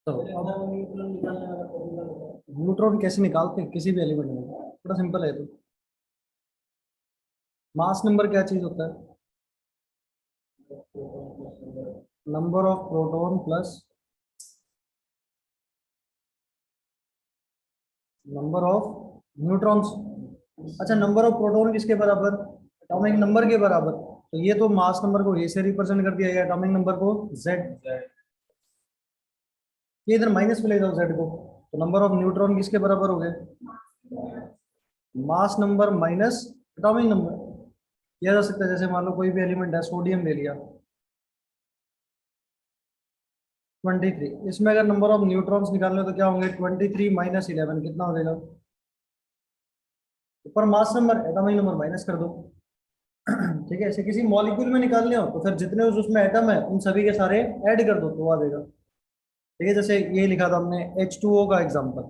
तो अब न्यूट्रॉन कैसे निकालते हैं किसी भी एलिमेंट में? बड़ा सिंपल है। तो मास नंबर क्या चीज होता है? Number of proton plus number of neutrons. अच्छा, नंबर ऑफ प्रोटॉन किसके बराबर? एटॉमिक नंबर के बराबर। तो ये तो मास नंबर को ए से रिप्रेजेंट कर दिया गया, एटॉमिक नंबर को जेड। ये इधर माइनस में ले जाओ जेड को, तो नंबर ऑफ न्यूट्रॉन किसके बराबर हो गए? Mass number minus atomic number. किया जा सकता है, जैसे मान लो कोई भी एलिमेंट है, सोडियम ले लिया 23, इसमें अगर नंबर ऑफ न्यूट्रॉन्स निकालने हो तो क्या होंगे? 23 माइनस 11 कितना हो जाएगा? ऊपर mass number atomic number minus कर दो। ठीक है, ऐसे किसी मॉलिक्यूल में निकालने हो तो फिर जितने उसमें एटम है उन सभी के सारे ऐड कर दो तो आ जाएगा। ठीक है, जैसे ये लिखा था हमने H2O का एग्जांपल।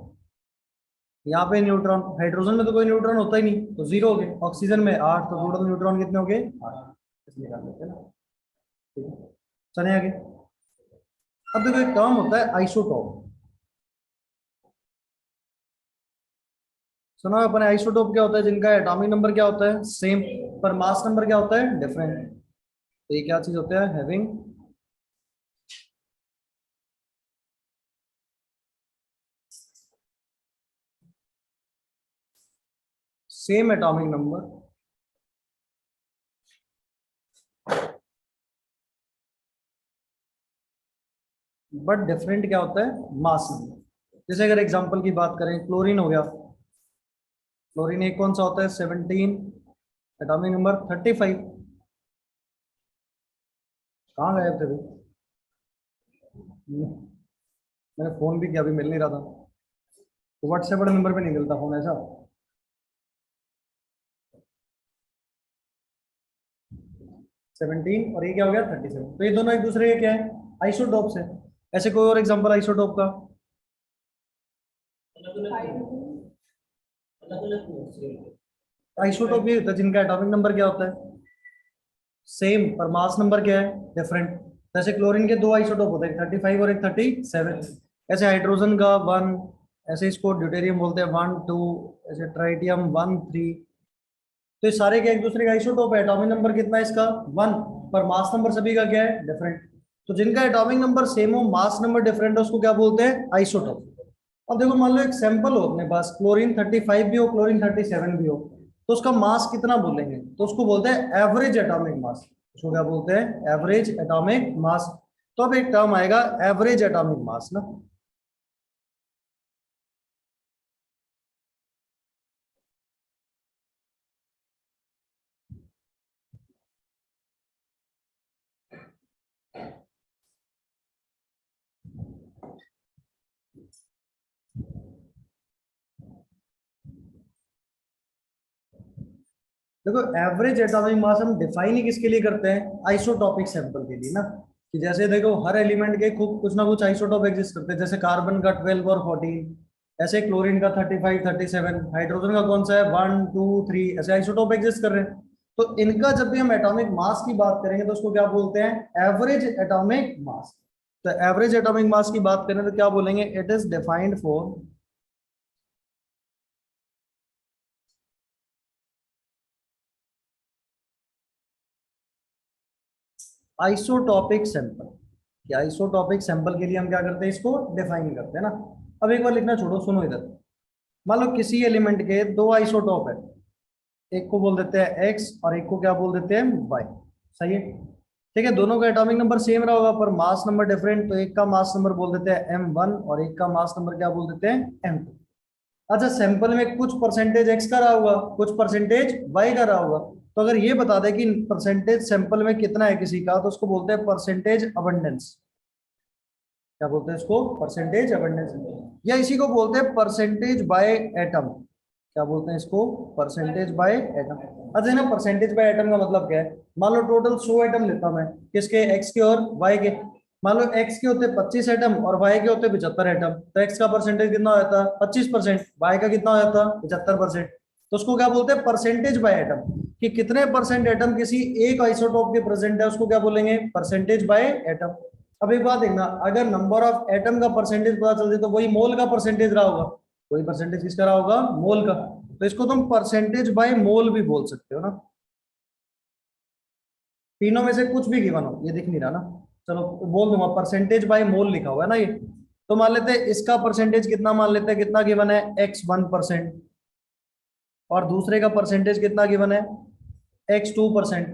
यहाँ पे न्यूट्रॉन, हाइड्रोजन में तो कोई न्यूट्रॉन होता ही नहीं तो जीरो हो गए, ऑक्सीजन में 8, तो टोटल न्यूट्रॉन कितने हो गए? 8। इसलिए निकाल लेते हैं ना। ठीक है, चले आगे। अब देखो एक टर्म होता है आइसोटोप। सुना अपन आइसोटोप क्या होता है? जिनका एटॉमिक नंबर क्या होता है? सेम, पर मास नंबर क्या होता है? डिफरेंट। तो ये क्या चीज होता है? Having same atomic number but different क्या होता है? Mass number. जैसे अगर एग्जांपल की बात करें, क्लोरीन हो गया। क्लोरीन एक कौन सा होता है? 17, एटॉमिक नंबर 35। कहाँ गए थे भाई? मैंने फोन भी किया, अभी मिल नहीं रहा था। तो व्हाट्सएप बड़े नंबर पे नहीं मिलता फोन ऐसा? 17 और ये क्या हो गया? 37। तो ये दोनों एक दूसरे के क्या है? आइसोटोप्स है। ऐसे कोई और एग्जांपल आइसोटोप का? आइसोटोप ये होता है जिनका एटॉमिक नंबर क्या होता है? सेम, पर मास नंबर क्या है? डिफरेंट। जैसे क्लोरीन के दो आइसोटोप होते हैं, 35 और एक 37। ऐसे हाइड्रोजन का 1, ऐसे इसको ड्यूटेरियम बोलते हैं 1 2, ऐसे ट्राइटियम 1 3। तो ये सारे क्या एक दूसरे का आइसोटोप है? एटॉमिक नंबर कितना है इसका? 1, पर मास नंबर सभी का क्या है? डिफरेंट। तो जिनका एटॉमिक नंबर सेम हो, मास नंबर डिफरेंट है, उसको क्या बोलते हैं? आइसोटोप। अब देखो मान लो एक सैंपल हो अपने पास, क्लोरीन 35 भी हो, क्लोरीन 37 भी हो, तो उसका मास कितना बोलेंगे? तो उसको बोलते हैं एवरेज एटॉमिक मास। उसको क्या बोलते हैं? Average atomic mass. तो अब एक टर्म आएगा एवरेज एटॉमिक मास ना। देखो एवरेज एटॉमिक मास हम डिफाइन ही किसके लिए करते हैं? आइसोटॉपिक सैंपल के लिए ना। कि जैसे देखो हर एलिमेंट के खूब कुछ ना कुछ आइसोटॉप एग्जिस्ट करते हैं, जैसे कार्बन का 12 और 14, ऐसे क्लोरीन का 35 37, हाइड्रोजन का कौन सा है? 1 2 3, ऐसे आइसोटॉप एग्जिस्ट कर रहे हैं। तो इनका जब भी हम एटॉमिक मास की बात करेंगे तो उसको क्या बोलते हैं? Average atomic mass. तो एवरेज एटॉमिक मास की बात करें तो क्या बोलेंगे? It is defined for isotopic sample. कि आइसोटॉपिक सैंपल के लिए हम क्या करते हैं? इसको डिफाइन करते हैं ना। अब एक बार लिखना छोड़ो, सुनो इधर। मान लो किसी एलिमेंट के दो आइसोटॉप है, एक को बोल देते हैं एक्स और एक को क्या बोल देते हैं? वाई। सही है। ठीक है, दोनों का एटॉमिक नंबर सेम रहा होगा पर मास नंबर डिफरेंट, तो एक का मास नंबर बोल देते हैं M1 और एक का मास नंबर क्या बोल देते हैं? M2। अच्छा, सैंपल में कुछ परसेंटेज एक्स का रहा होगा, कुछ परसेंटेज वाई का रहा होगा। तो अगर ये बता दे कि परसेंटेज सैंपल में कितना है किसी का, तो उसको बोलते हैं परसेंटेज अबंडेंस। क्या बोलते हैं इसको? Percentage abundance. या इसी को बोलते हैं परसेंटेज बाय एटम। क्या बोलते हैं इसको? Percentage by atom. अच्छा ना, परसेंटेज बाय एटम का मतलब क्या है? मान लो टोटल 100 एटम लेता मैं, किसके? एक्स के और वाई के। मान लो एक्स के होते 25 एटम और वाई के होते 75 एटम, तो एक्स का परसेंटेज कितना हो जाता? 25%। वाई का कितना हो जाता? 75%। तो उसको क्या बोलते हैं? Percentage by atom. कि कितने परसेंट एटम किसी एक आइसोटोप के प्रेजेंट है, उसको क्या बोलेंगे? Percentage by atom. अब एक बात देखना, अगर नंबर ऑफ एटम का परसेंटेज पता चल जाए तो वही मोल का परसेंटेज रहा होगा, वही परसेंटेज किसका रहा होगा, मोल का। तो इसको तुम परसेंटेज बाय मोल भी बोल सकते हो ना। तीनों में से कुछ भी गिवन हो, ये दिख नहीं रहा ना, चलो बोल दूंगा, परसेंटेज बाय मोल लिखा हुआ है ना ये। तो मान लेते हैं इसका परसेंटेज कितना, मान लेते हैं कितना गिवन है, x1%, और दूसरे का परसेंटेज कितना गिवन है, x2%।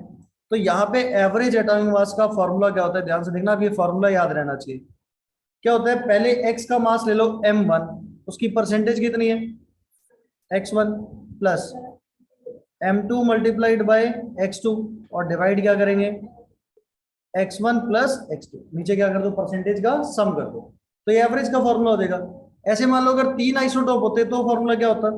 तो यहाँ पे एवरेज एटॉमिक मास का फॉर्मूला क्या होता है, ध्यान से देखना, अब ये फॉर्मूला याद रहना चाहिए। क्या होता है, पहले x का मास ले लो m1, उसकी परसेंटेज कितनी है, x1, plus m2 multiplied by x2, और डिवाइड क्या करेंगे, x1 प्लस x2, नीचे क्या कर दो, परसेंटेज का सम कर दो, तो ये एवरेज का फॉर्मूला हो जाएगा। ऐसे मान लो अगर तीन आइसोटोप होते तो फॉर्मूला क्या होता,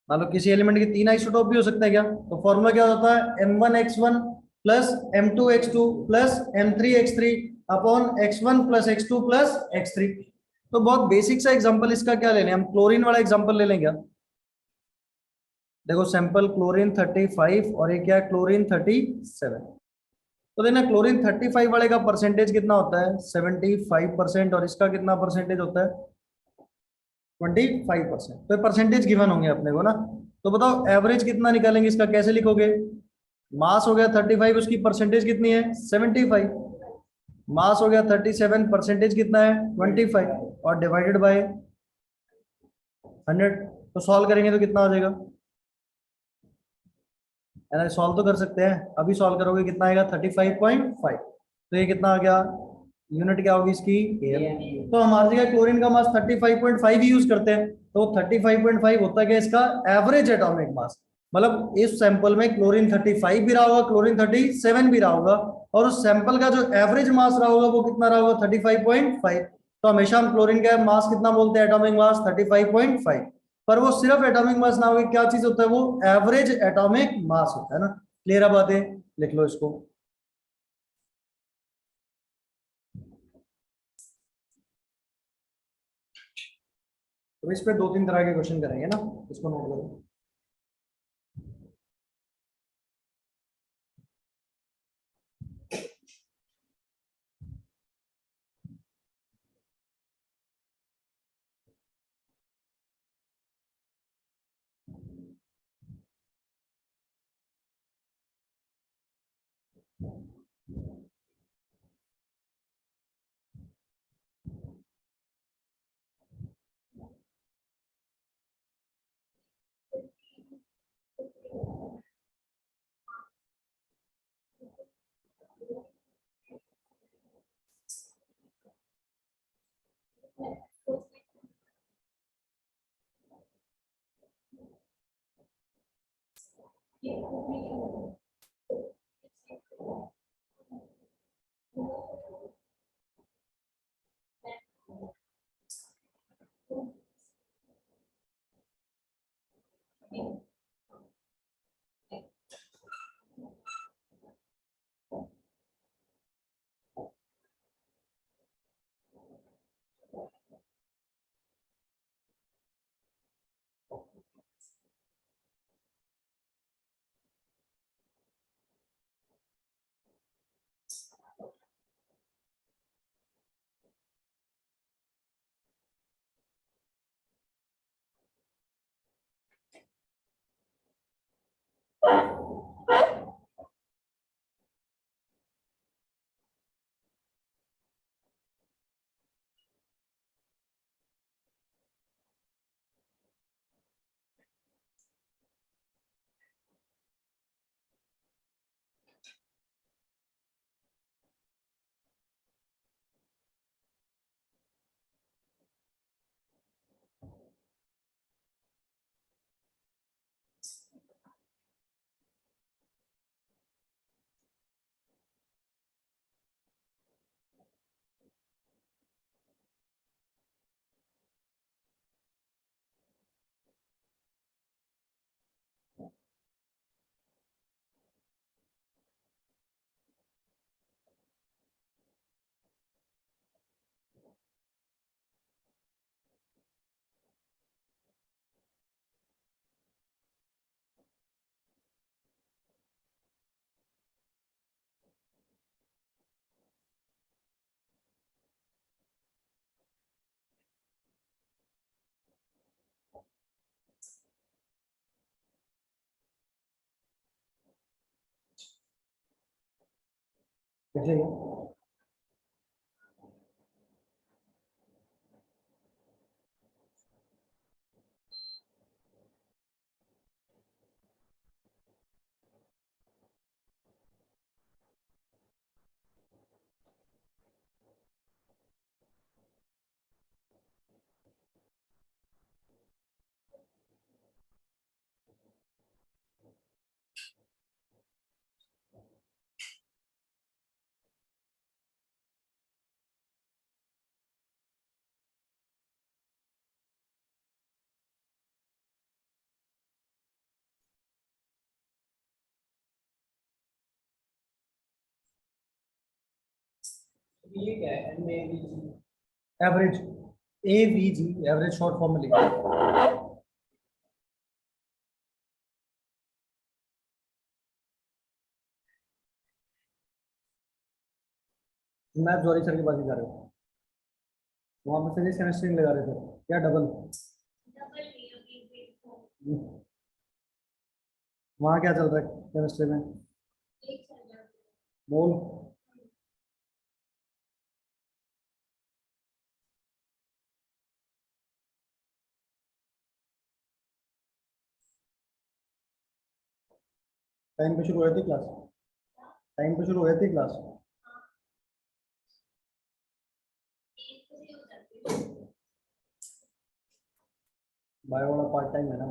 मान लो किसी एलिमेंट के तीन आइसोटोप भी हो सकते हैं क्या, तो फॉर्मूला क्या होता है, m1x1 plus m2x2 plus m3x3 upon x1 plus x2 plus x3। तो बहुत बेसिक सा एग्जांपल इसका क्या ले लें हम, क्लोरीन वाला एग्जांपल ले लेंगे। देखो सैंपल क्लोरीन 35 और ये क्या है, क्लोरीन 37। तो देखना क्लोरीन 35 वाले का परसेंटेज कितना होता है, 75%, और इसका कितना परसेंटेज होता है, 25%। तो परसेंटेज गिवन होंगे अपने को ना। तो बताओ एवरेज कितना निकालेंगे इसका, कैसे लिखोगे, मास हो गया 35, उसकी परसेंटेज कितनी है, 75, मास हो गया 37, परसेंटेज कितना है 25, और डिवाइडेड बाय 100। तो सॉल्व करेंगे तो कितना आ जाएगा, है ना, सॉल्व तो कर सकते हैं, अभी सॉल्व करोगे कितना आएगा, 35.5। तो ये कितना आ गया, यूनिट क्या होगी इसकी, KL। तो हमारी जगह क्लोरीन का मास 35.5 ही यूज करते हैं, तो 35.5 होता है क्या इसका एवरेज एटॉमिक मास। मतलब इस सैंपल में क्लोरीन 35 भी रहा होगा, क्लोरीन 37 भी रहा होगा, और उस सैंपल का जो एवरेज मास रहा होगा वो कितना रहा होगा, 35.5। तो हमेशा हम क्लोरीन का मास कितना बोलते हैं, एटॉमिक मास 35.5। पर वो सिर्फ एटॉमिक मास ना होगी, क्या चीज होता है वो, एवरेज एटॉमिक मास होता है ना। क्लियर है बातें, लिख लो इसको। तो इस पे दो तीन तरह के क्वेश्चन करेंगे ना, इसको नोट करो। देखिए ये क्या है MAVG? Average, AVG average short form में लिखा है। मैथ जॉरी सर के पास ही जा रहे हो, वहां पे फिजिक्स केमिस्ट्री लगा रहे थे क्या डबल? वहाँ क्या चल रहा है केमिस्ट्री में? बोल। टाइम पे शुरू हो जाती क्लास? टाइम पे शुरू हो जाती क्लास? बायो वाला पार्ट टाइम है ना?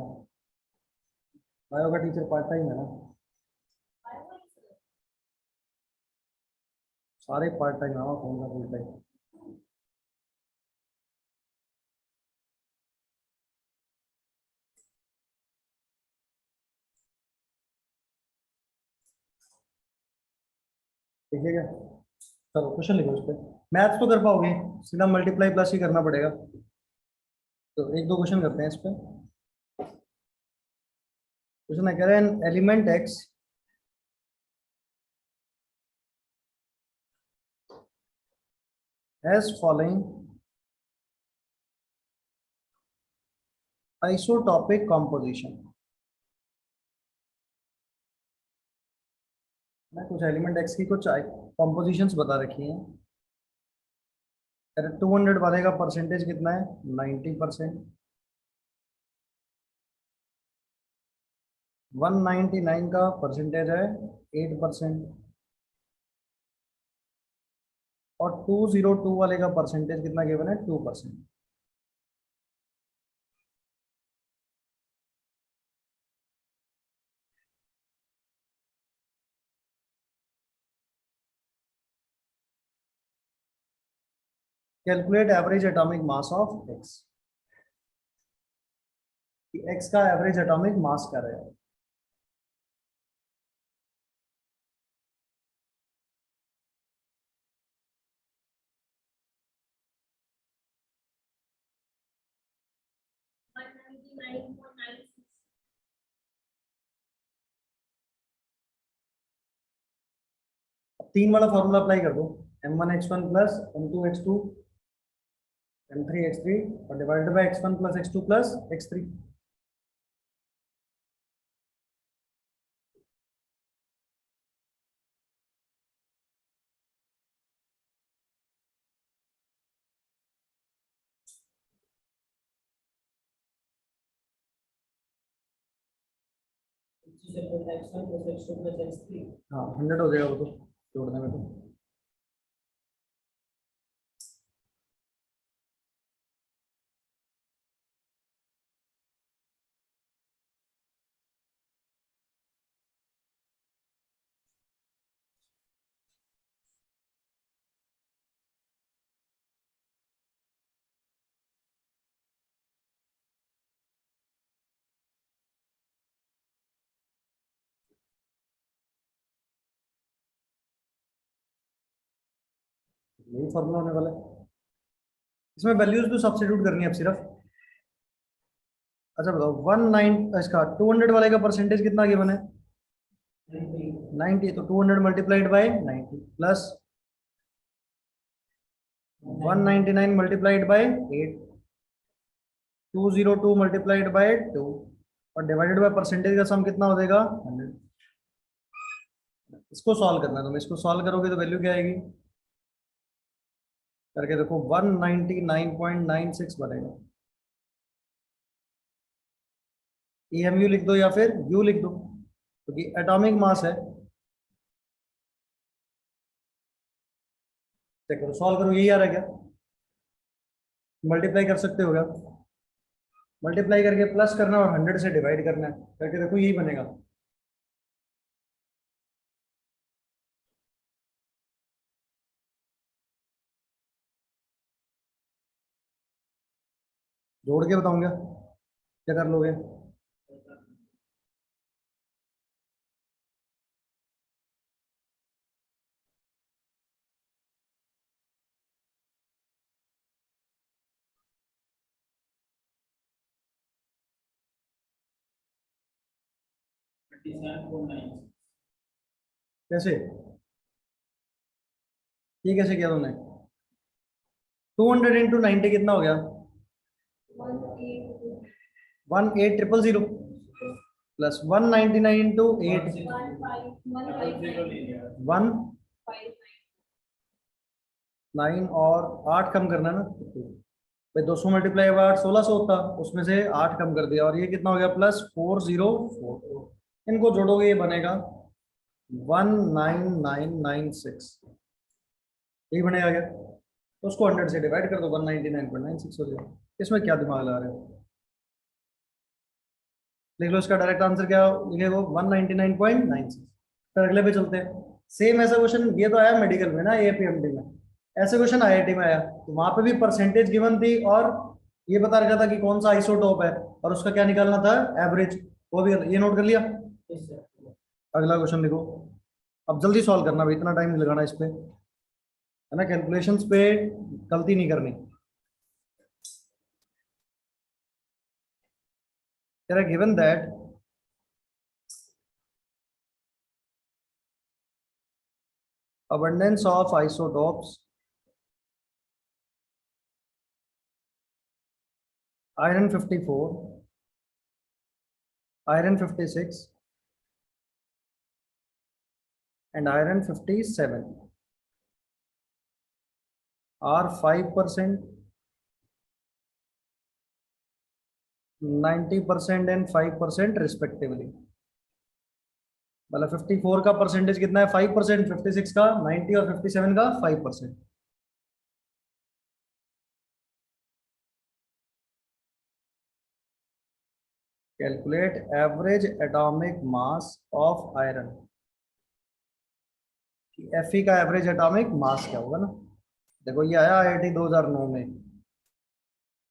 बायो का टीचर पार्ट टाइम है ना? सारे पार्ट टाइम है, कौन सा फुल टाइम? ठीक है क्या? चलो क्वेश्चन लिखो उस पर। मैथ्स तो कर पाओगे, सीधा मल्टीप्लाई प्लस ही करना पड़ेगा। तो एक दो क्वेश्चन करते हैं इस पे। क्वेश्चन है कह रहे हैं element x as following isotopic composition. मैं कुछ एलिमेंट एक्स की कुछ कॉम्पोजिशंस बता रखी हैं। 200 वाले का परसेंटेज कितना है? 90%। 199 का परसेंटेज है 8%। और 202 वाले का परसेंटेज कितना गिवन है? 2%। Calculate average atomic mass of x. X का एवरेज एटॉमिक मास क्या रहेगा? तीन वाला फॉर्मूला अप्लाई कर दो। m1 x1 plus m2 x2 m3 x3 और divided by x1 plus x2 plus x3। x1 plus x2 plus x3। हाँ 100 हो जाएगा वो तो जोड़ने में तो। यही फॉर्मूला होने वाला है। इसमें वैल्यूज तो सब्स्टिट्यूट करनी है अब सिर्फ। अच्छा बताओ 19 इसका 200 वाले का परसेंटेज कितना गिवन है? 90। तो 200 multiplied by 90 plus 199 multiplied by 8, 202 multiplied by 2 और डिवाइडेड बाय परसेंटेज का सम कितना हो जाएगा? 100। इसको सॉल्व करना है, तुम इसको सॉल्व करोगे तो वैल्यू क्या आएगी, करके देखो 199.96 बनेगा। EMU लिख दो या फिर U लिख दो, क्योंकि एटॉमिक मास है। चेक करो, सॉल्व करो, यही आ रहा है क्या, मल्टीप्लाई कर सकते हो क्या, मल्टीप्लाई करके प्लस करना और 100 से डिवाइड करना है, करके देखो यही बनेगा। जोड़ के बताऊंगा क्या कर लोगे। कैसे, ये कैसे किया तुमने, 200 इंटू 90 कितना हो गया, 18000 प्लस 199 इंटू 8 19 और 8 कम करना ना भाई, 200 मल्टीप्लाई 8 1600 होता, उसमें से 8 कम कर दिया, और ये कितना हो गया प्लस 404, इनको जोड़ोगे ये बनेगा 19996, यही बनेगा क्या, तो उसको 100 से डिवाइड कर दो, 199.96 हो गया। इसमें क्या दिमाग लगा रहे हो, लिख लो इसका डायरेक्ट आंसर क्या लिखेगा, 199.96। फिर अगले पे चलते हैं, सेम ऐसा क्वेश्चन ये तो आया मेडिकल में ना, APMT में, ऐसे क्वेश्चन IIT में आया, तो वहां पे भी परसेंटेज गिवन थी और ये बता रखा था कि कौन सा आइसोटोप है और उसका क्या निकालना था, एवरेज, वो भी ये नोट कर लिया। अगला क्वेश्चन लिखो, अब जल्दी सॉल्व करना भाई, इतना टाइम नहीं लगाना इस पे, है ना, कैलकुलेशंस पे गलती नहीं करनी। There are given that abundance of isotopes iron 54, iron 56 and iron 57 are 5%, 90% and 5% respectively। मतलब 54 का परसेंटेज कितना है 5%, 56 का 90 और 57 का 5%। Calculate average atomic mass of iron, Fe का एवरेज एटॉमिक मास क्या होगा ना। देखो ये आया IIT 2009 में,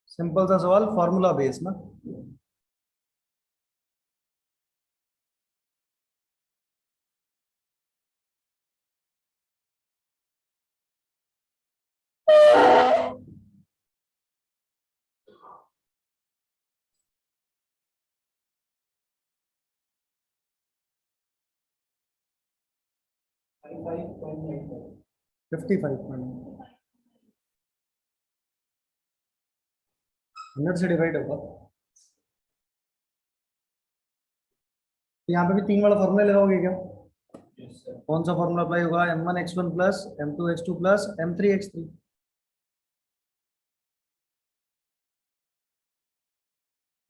सिंपल सा सवाल, फॉर्मूला बेस ना। फिफ्टी फाइव 100 से डिवाइड होगा, तो यहाँ पे भी 3 वाला फॉर्मूला लगाओगे क्या, कौन सा फॉर्मूला अप्लाई होगा, M1x1 plus M2x2 plus M3x3,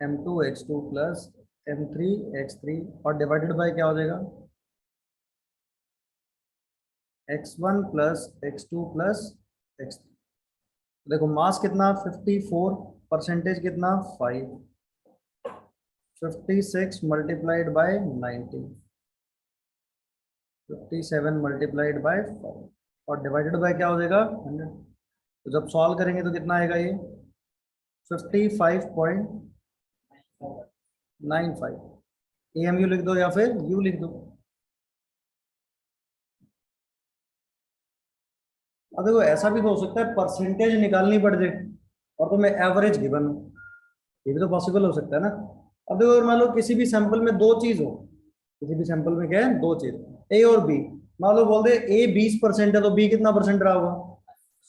M2x2 plus M3x3 और डिवाइडेड बाय क्या हो जाएगा, x1 plus x2 plus x3। देखो मास कितना 54, परसेंटेज कितना 5, 56 मल्टीप्लाइड बाय 90, 57 मल्टीप्लाइड बाय 5 और डिवाइडेड बाय क्या हो जाएगा 100। तो जब सॉल्व करेंगे तो कितना आएगा ये 55.95। AMU लिख दो या फिर U लिख दो। अब देखो ऐसा भी तो हो सकता है परसेंटेज निकालनी पड़ जाए और तुम्हें एवरेज गिवन हो, ये भी तो पॉसिबल हो सकता है ना। अब देखो मान लो किसी भी सैंपल में दो चीज हो, किसी भी सैंपल में क्या है, दो चीज, A और B, मान लो बोल दे A 20% है तो B कितना परसेंट रहा होगा,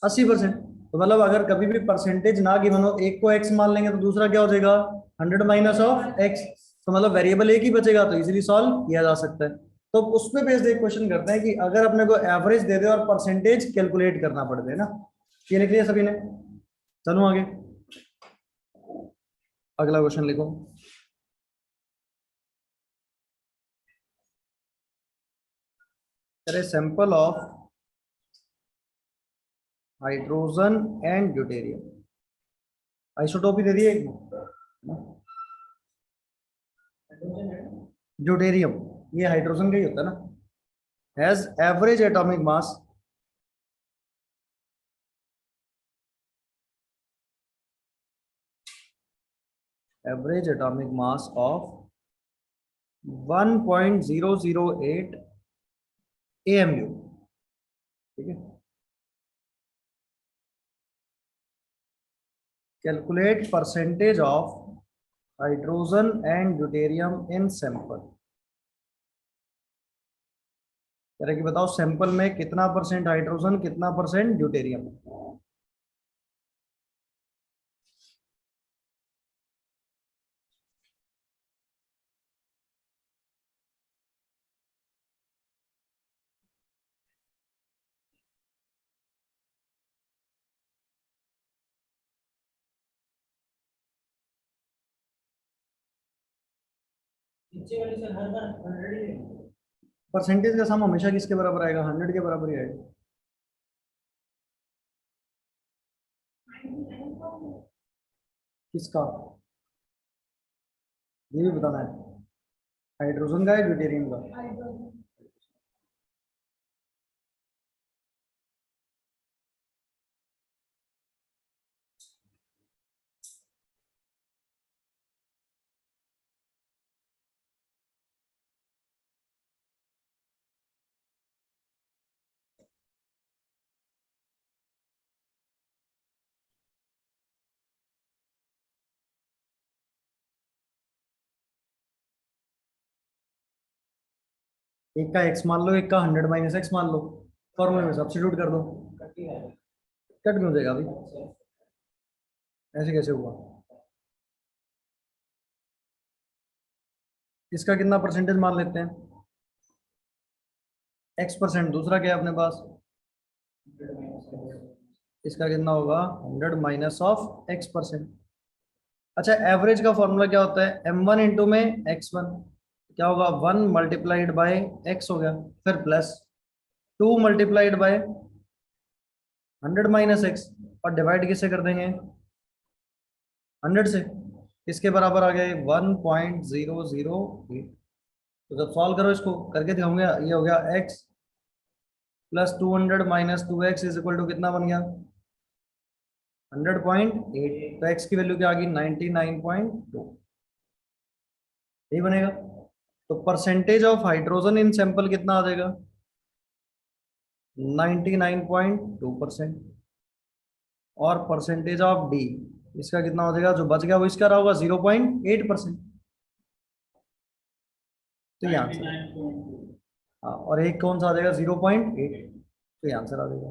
80%। तो मतलब अगर कभी भी परसेंटेज ना गिवन हो, एक को x मान लेंगे तो दूसरा क्या हो जाएगा 100 माइनस ऑफ x, तो मतलब वेरिएबल एक ही बचेगा, तो इजीली सॉल्व किया जा सकता है। तो तो उस पे बेस्ड एक क्वेश्चन करते हैं कि अगर अपने को एवरेज दे दे और परसेंटेज कैलकुलेट करना पड़ दे ना। ये लिख लिया सभी ने? चलो आगे अगला क्वेश्चन लिखो। अरे sample of hydrogen and deuterium, isotope दे दिए एक, हाइड्रोजन है। ड्यूटेरियम ये हाइड्रोजन का ही होता है ना, has average atomic mass average atomic mass of 1.008 AMU। ठीक है, calculate percentage of hydrogen and deuterium in sample. कह रहे कि बताओ सैंपल में कितना परसेंट हाइड्रोजन कितना परसेंट ड्यूटेरियम। नीचे वाली सर हर बार 100 ही है। परसेंटेज का सम हमेशा किसके बराबर आएगा? 100 के बराबर ही आएगा। किसका? ये भी बताना है, हाइड्रोजन का है ड्यूटेरियम का? एक का x मान लो, एक का 100 - x मान लो, फॉर्मूले में सब्स्टिट्यूट कर दो। कटी है। कट क्यों देगा अभी? अच्छा। ऐसे कैसे हुआ? इसका कितना परसेंटेज मान लेते हैं? x%, दूसरा क्या है अपने पास? इसका कितना होगा? 100 - x%। अच्छा, एवरेज का फॉर्मूला क्या होता है? m1 इंटू में x1, क्या होगा? 1 मल्टीप्लाइड बाय x हो गया, फिर प्लस 2 मल्टीप्लाइड बाय 100 - x, और डिवाइड किससे कर देंगे? 100 से। किसके बराबर आ गया? 1.008। तो जब सॉल्व करो इसको करके दिखाऊंगा, ये हो गया x plus 200 - 2x is equal to कितना बन गया? 100.8। तो x की वैल्यू क्या आ गई? 99.2। यही बनेगा। तो percentage of hydrogen in sample कितना आ जाएगा? 99.2%। और परसेंटेज ऑफ डी, इसका कितना हो जाएगा? जो बच गया वो इसका रहा होगा 0.8%। तो ये आंसर है। 99.2। हाँ, और एक कौन सा आ जाएगा? 0.8। तो ये आंसर आ जाएगा।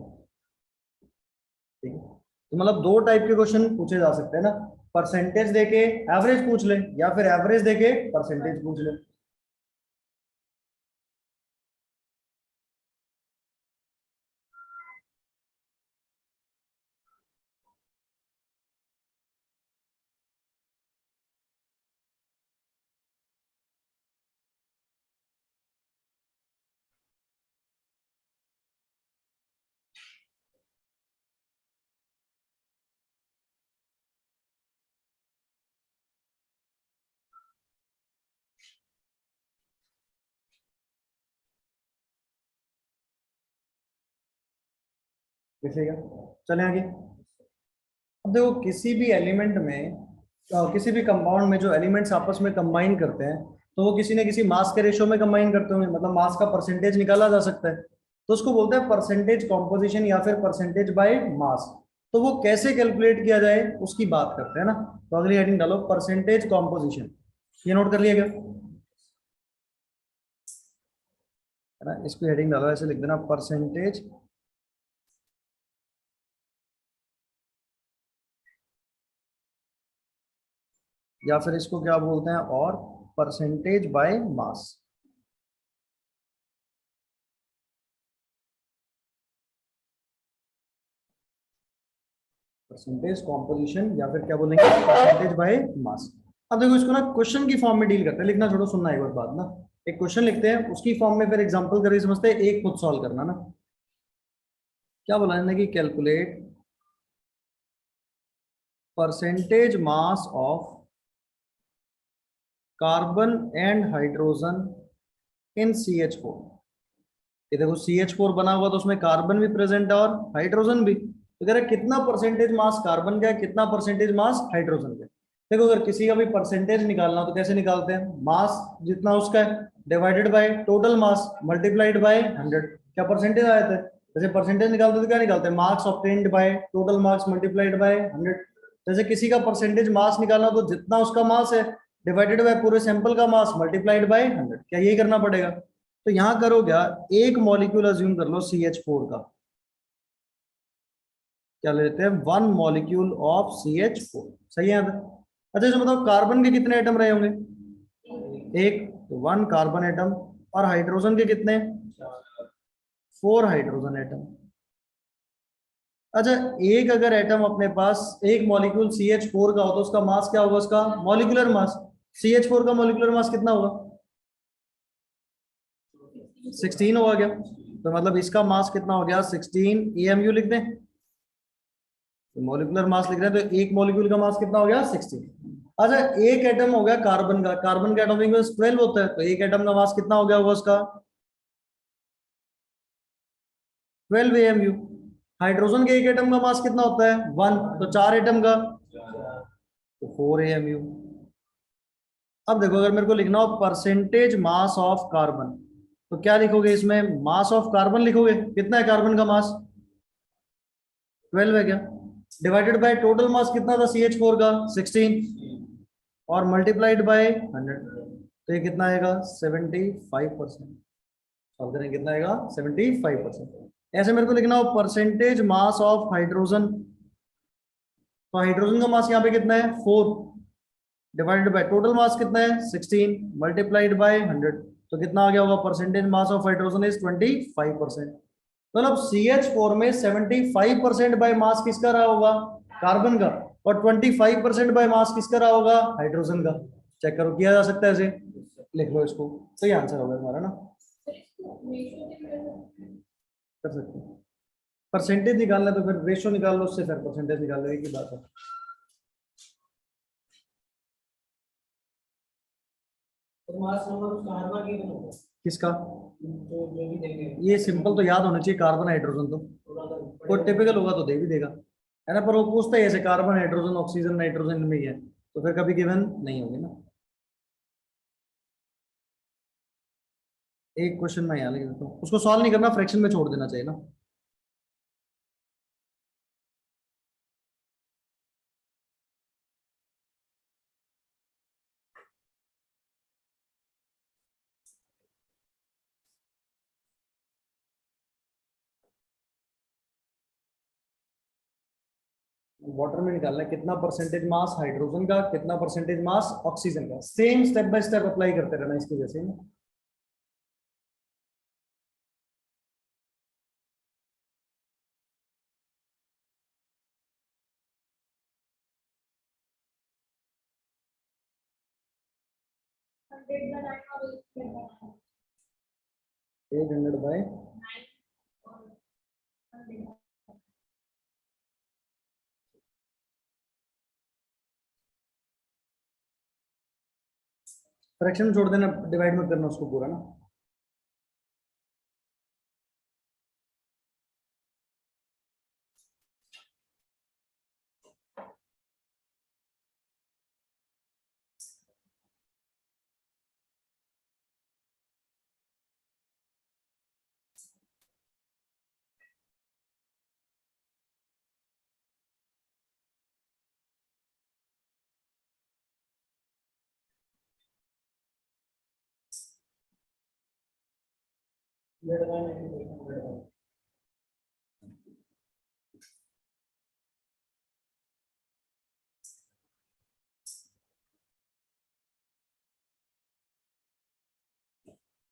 ठीक है, तो मतलब दो टाइप के क्वेश्चन पूछे जा सकते हैं ना, परसेंटेज देके एवरेज पूछ ले, या फिर एवरेज देके परसेंटेज पूछ ले। लिखिएगा, चले आगे। अब देखो किसी भी एलिमेंट में किसी भी कंपाउंड में जो एलिमेंट्स आपस में कंबाइन करते हैं, तो वो किसी न किसी मास के रेशो में कंबाइन करते होंगे, मतलब मास का परसेंटेज निकाला जा सकता है। तो उसको बोलते हैं परसेंटेज कॉम्पोजिशन या फिर परसेंटेज बाय मास। तो वो कैसे कैलकुलेट किया जाए उसकी बात करते हैं ना। तो अगली हेडिंग डालो, परसेंटेज कॉम्पोजिशन। ये नोट कर लिएगा, है ना? इसको हेडिंग डालो, ऐसे लिख देना, परसेंटेज या फिर इसको क्या बोलते हैं, और percentage by mass. Percentage composition या फिर क्या बोलेंगे परसेंटेज बाय मास। अब देखो इसको ना क्वेश्चन की फॉर्म में डील करते हैं, लिखना छोड़ो, सुनना एक बार बात ना। एक क्वेश्चन लिखते हैं, उसकी फॉर्म में फिर एग्जांपल करके समझते हैं, एक खुद सॉल्व करना ना। क्या बोला है कि calculate percentage mass of carbon and hydrogen in CH4। ये देखो CH4 बना हुआ तो उसमें कार्बन भी प्रेजेंट है और हाइड्रोजन भी, तो कह रहे कितना परसेंटेज मास कार्बन का है, कितना परसेंटेज मास हाइड्रोजन का है। देखो अगर किसी का भी परसेंटेज निकालना हो तो कैसे निकालते हैं, मास जितना उसका है divided by total mass multiplied by 100। क्या परसेंटेज आए थे, जैसे परसेंटेज निकालते तो क्या निकालते हैं, marks obtained by total marks multiplied by 100। जैसे किसी का परसेंटेज मास निकालना तो जितना उसका मास है डिवाइडेड बाय पूरे सैंपल का मास मल्टीप्लाइड बाय 100। क्या यही करना पड़ेगा। तो यहां करो क्या, एक मॉलिक्यूल अज्यूम कर लो CH4 का, क्या लेते हैं 1 मॉलिक्यूल ऑफ CH4, सही है। अच्छा जो बताओ कार्बन के कितने एटम रहे होंगे, एक, तो 1 कार्बन एटम, और हाइड्रोजन के कितने, 4 हाइड्रोजन एटम। अच्छा एक अगर एटम अपने पास, एक मॉलिक्यूल CH4 का हो तो उसका मास क्या होगा, उसका मॉलिक्यूलर मास, CH4 का मॉलिक्यूलर मास कितना होगा, 16 होगा क्या। तो मतलब इसका मास कितना हो गया 16 AMU लिख दें, मॉलिक्यूलर मास लिख रहे हैं तो एक मॉलिक्यूल का मास कितना हो गया 16। अच्छा एक एटम हो गया कार्बन का, कार्बन का एटॉमिक मास 12 होता है, तो एक एटम का मास कितना हो गया होगा उसका 12 AMU। हाइड्रोजन के एक एटम का मास कितना होता है 1, तो 4 एटम का तो 4 AMU। अब देखो अगर मेरे को लिखना हो परसेंटेज मास ऑफ कार्बन, तो क्या लिखोगे इसमें, मास ऑफ कार्बन लिखोगे, कितना है कार्बन का मास 12 है क्या, डिवाइडेड बाय टोटल मास कितना था CH4 का 16, और मल्टीप्लाइड बाय 100, तो ये कितना आएगा 75%। सॉल्व करें कितना आएगा 75%। ऐसे मेरे को लिखना हो परसेंटेज मास ऑफ हाइड्रोजन, तो हाइड्रोजन का मास यहाँ पे कितना है 4, डिवाइडेड बाय टोटल मास कितना है 16 मल्टीप्लाइड बाय 100, तो कितना आ गया होगा percentage mass of hydrogen is 25%। मतलब CH4 में 75% बाय मास किसका रहा होगा, कार्बन का, और 25% बाय मास किसका रहा होगा, हाइड्रोजन का। चेक करो किया जा सकता है ऐसे, लिख लो इसको, सही आंसर होगा तुम्हारा ना, कर सकते हो। परसेंटेज निकालना है तो फिर रेशियो निकाल लो, उससे फिर परसेंटेज निकाल लो, एक ही बात है। तो मास नंबर उसका हर बार गिवन होगा, किसका, जो भी देंगे ये सिंपल तो याद होना चाहिए, कार्बन हाइड्रोजन तो थोड़ा सा कोई टिपिकल होगा तो दे भी देगा, है ना, पर वो पूछता है ऐसे कार्बन हाइड्रोजन ऑक्सीजन नाइट्रोजन में ही है, तो फिर कभी गिवन नहीं होगी ना। एक क्वेश्चन में यहाँ लिख देता हूँ, उसको सॉल्व नहीं करना, फ्रैक्शन में छोड़ देना चाहिए ना। वाटर में निकालना है कितना परसेंटेज मास हाइड्रोजन का, कितना परसेंटेज मास ऑक्सीजन का, same step by step apply करते रहना इसकी वजह से ना। Hundred 800 बाय, फ्रैक्शन में छोड़ देना, डिवाइड मत करना उसको पूरा ना।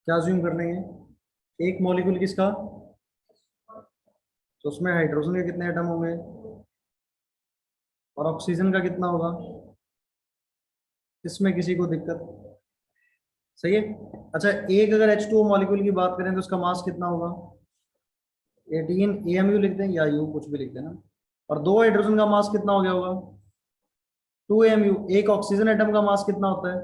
क्या ज्यूम करने हैं, एक मॉलिक्यूल किसका, तो उसमें हाइड्रोजन के कितने एटम होंगे और ऑक्सीजन का कितना होगा, इसमें किसी को दिक्कत, सही है। अच्छा, एक अगर H2O मॉलिक्यूल की बात करें तो उसका मास कितना होगा, 18 AMU लिख दें या यू कुछ भी लिख देना। और दो हाइड्रोजन का मास कितना हो गया होगा, 2 AMU। एक ऑक्सीजन एटम का मास कितना होता है,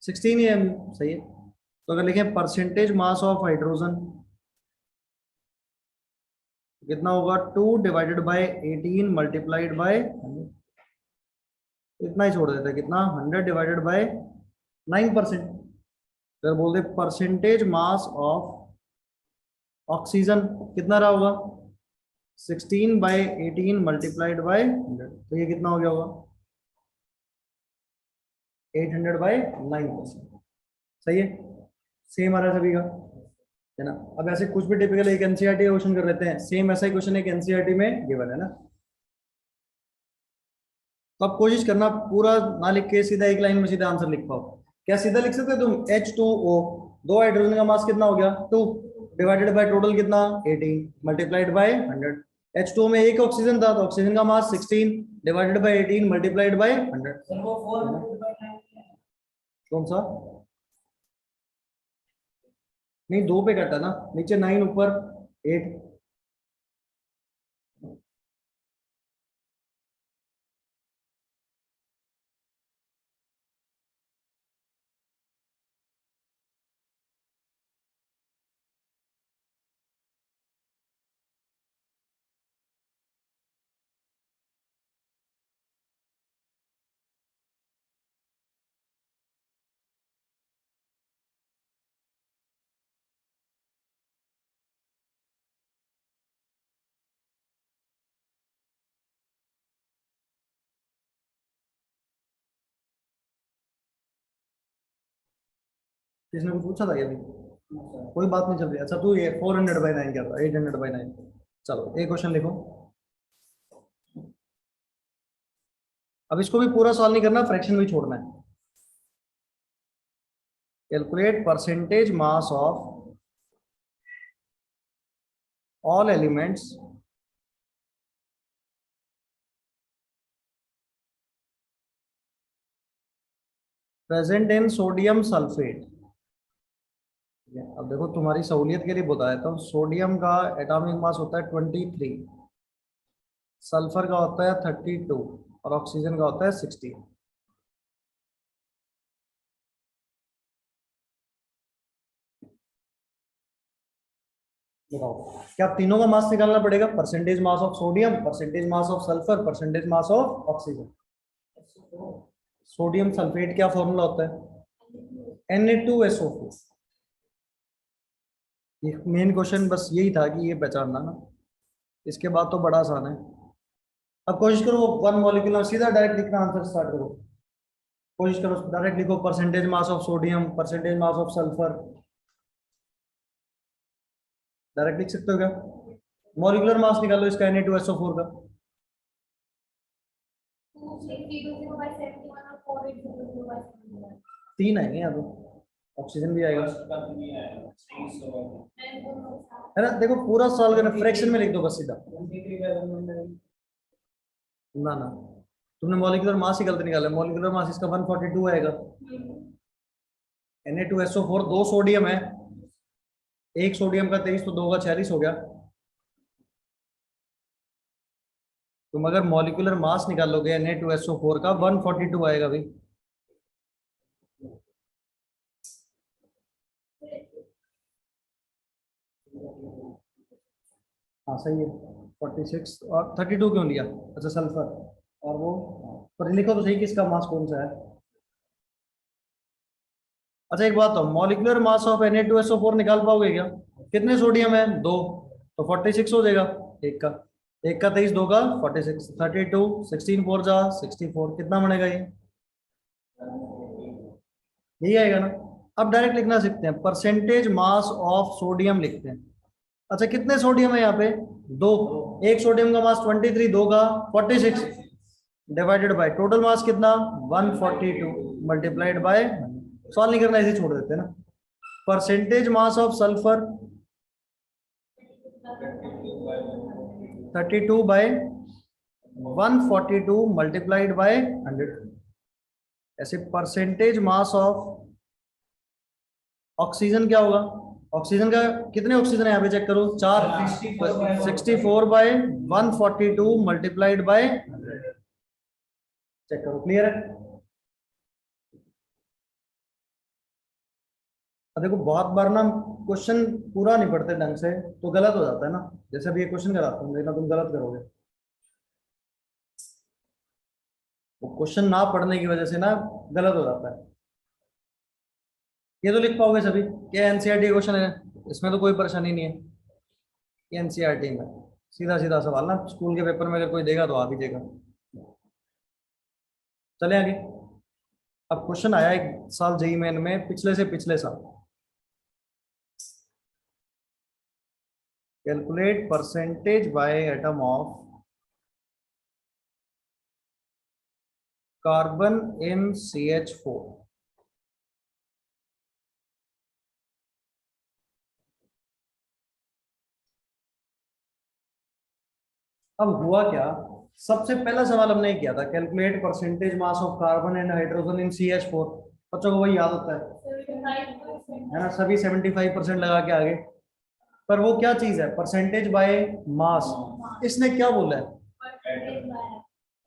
16 AMU, सही है। तो अगर लिखें परसेंटेज मास ऑफ हाइड्रोजन कितना होगा, 2 डिवाइडेड बाय 18 मल्टीप्लाइड बाय, इतना ही छोड़ देते हैं, कितना, 100 डिवाइडेड बाय 9%। अगर बोल दे परसेंटेज मास ऑफ ऑक्सीजन कितना रहा होगा, 16 बाय 18 मल्टीप्लाइड बाय 100, तो ये कितना हो गया होगा, 800 बाय 9%, सही है। सेम आ रहा है सभी का, है ना। अब ऐसे कुछ भी टिपिकल एक एनसीईआरटी क्वेश्चन कर लेते हैं, सेम ऐसा ही क्वेश्चन एक एनसीईआरटी में गिवन है ना। तो आप कोशिश करना पूरा ना लिख के सीधा एक लाइन में सीधा आंसर लिख पाओ। क्या सीधा लिख सकते हो तुम, H2O, दो हाइड्रोजन का मास कितना हो गया, 2 डिवाइडेड बाय टोटल कितना, 18 मल्टीप्लाइड बाय 100। H2O में एक ऑक्सीजन था तो ऑक्सीजन का मास 16 divided by 18 multiplied by 100। Sir वो 4 कौन सा, नहीं 2 पे कटा ना, नीचे 9 ऊपर 8। किसने कुछ पूछा था क्या अभी, कोई बात नहीं चल रही। अच्छा तू ये 400/9 क्या था, 800/9। चलो एक क्वेश्चन लिखो। अब इसको भी पूरा सॉल्व नहीं करना, फ्रैक्शन भी छोड़ना है। Calculate percentage mass of all elements present in sodium sulphate. अब देखो तुम्हारी सहूलियत के लिए बताया, तो सोडियम का एटॉमिक मास होता है 23, सल्फर का होता है 32 और ऑक्सीजन का होता है 60। बताओ, क्या तीनों का मास निकालना पड़ेगा, percentage mass of sodium, percentage mass of sulphur, percentage mass of oxygen. Sodium sulphate क्या फॉर्मूला होता है, Na2SO4। ये मेन क्वेश्चन बस यही था कि ये पहचानना ना, इसके बाद तो बड़ा आसान है। अब कोशिश करो वन मॉलिक्यूल सीधा डायरेक्ट लिखना, आंसर स्टार्ट करो। कोशिश करो डायरेक्ट लिखो, percentage mass of sodium, percentage mass of sulphur, direct लिख सकते हो क्या। मॉलिक्यूलर मास निकालो इसका Na2SO4 का। 2,300/71 और 4,800/71। 3 आएंगे यहाँ तो, ऑक्सीजन भी आएगा, है ना। देखो पूरा सॉल्व करना, फ्रैक्शन में लिख दो बस सीधा। ना ना, तुमने मॉलिक्यूलर मास ही गलत निकाला, मॉलिक्यूलर मास इसका 142 आएगा। Na2SO4 दो सोडियम है, एक सोडियम का 23 तो 2 का 46 हो गया। तुम अगर मॉलिक्यूलर मास निकालोगे Na2SO4 का 142 आएगा भाई। हाँ सही है, 46 और 32 क्यों लिया, अच्छा सल्फर और वो, पर लिखो तो सही कि इसका मास कौन सा है। अच्छा एक बात हो, मॉलिक्यूलर मास ऑफ Na2SO4 निकाल पाओगे क्या, कितने सोडियम है, 2, तो 46 हो जाएगा। एक का 23, 2 का 46, 32, 16 4 जा 64, कितना बनेगा ये, यही आएगा ना। अब डायरेक्ट लिखना सीखते हैं, परसेंटेज मास ऑफ सोडियम लिखते हैं। अच्छा कितने सोडियम है यहाँ पे, 2, एक सोडियम का मास 23, 2 का 46 डिवाइडेड बाय टोटल मास कितना 142 मल्टीप्लाइड बाय, सॉल्व नहीं करना ऐसे छोड़ देते हैं ना। Percentage mass of sulphur 32 by 142 multiplied by 100। ऐसे परसेंटेज मास ऑफ ऑक्सीजन क्या होगा? ऑक्सीजन का कितने ऑक्सीजन है यहाँ पे चेक करो, 4। 64 बाय 142 मल्टीप्लाइड बाय 100। चेक करो, क्लियर है? अब देखो बहुत बार ना क्वेश्चन पूरा नहीं पढ़ते ढंग से तो गलत हो जाता है ना। जैसे अभी ये क्वेश्चन कराता हूँ, देखना तुम गलत करोगे। वो क्वेश्चन ना पढ़ने की वजह से ना गलत हो जाता है। ये तो लिख पाओगे सभी क्या एनसीईआरटी क्वेश्चन है, इसमें तो कोई परेशानी नहीं है। एनसीईआरटी में सीधा सीधा सवाल ना, स्कूल के पेपर में अगर कोई देगा तो आ भी देगा। चले आगे। अब क्वेश्चन आया एक साल जेईई मेन में, पिछले से पिछले साल। Calculate percentage by atom of carbon in CH4। अब हुआ क्या, सबसे पहला सवाल हमने ये किया था, calculate percentage mass of carbon and hydrogen in CH4। बच्चों को वही याद होता है ना, सभी 75% लगा के आगे। पर वो क्या चीज है, परसेंटेज बाय मास। इसने क्या बोला है,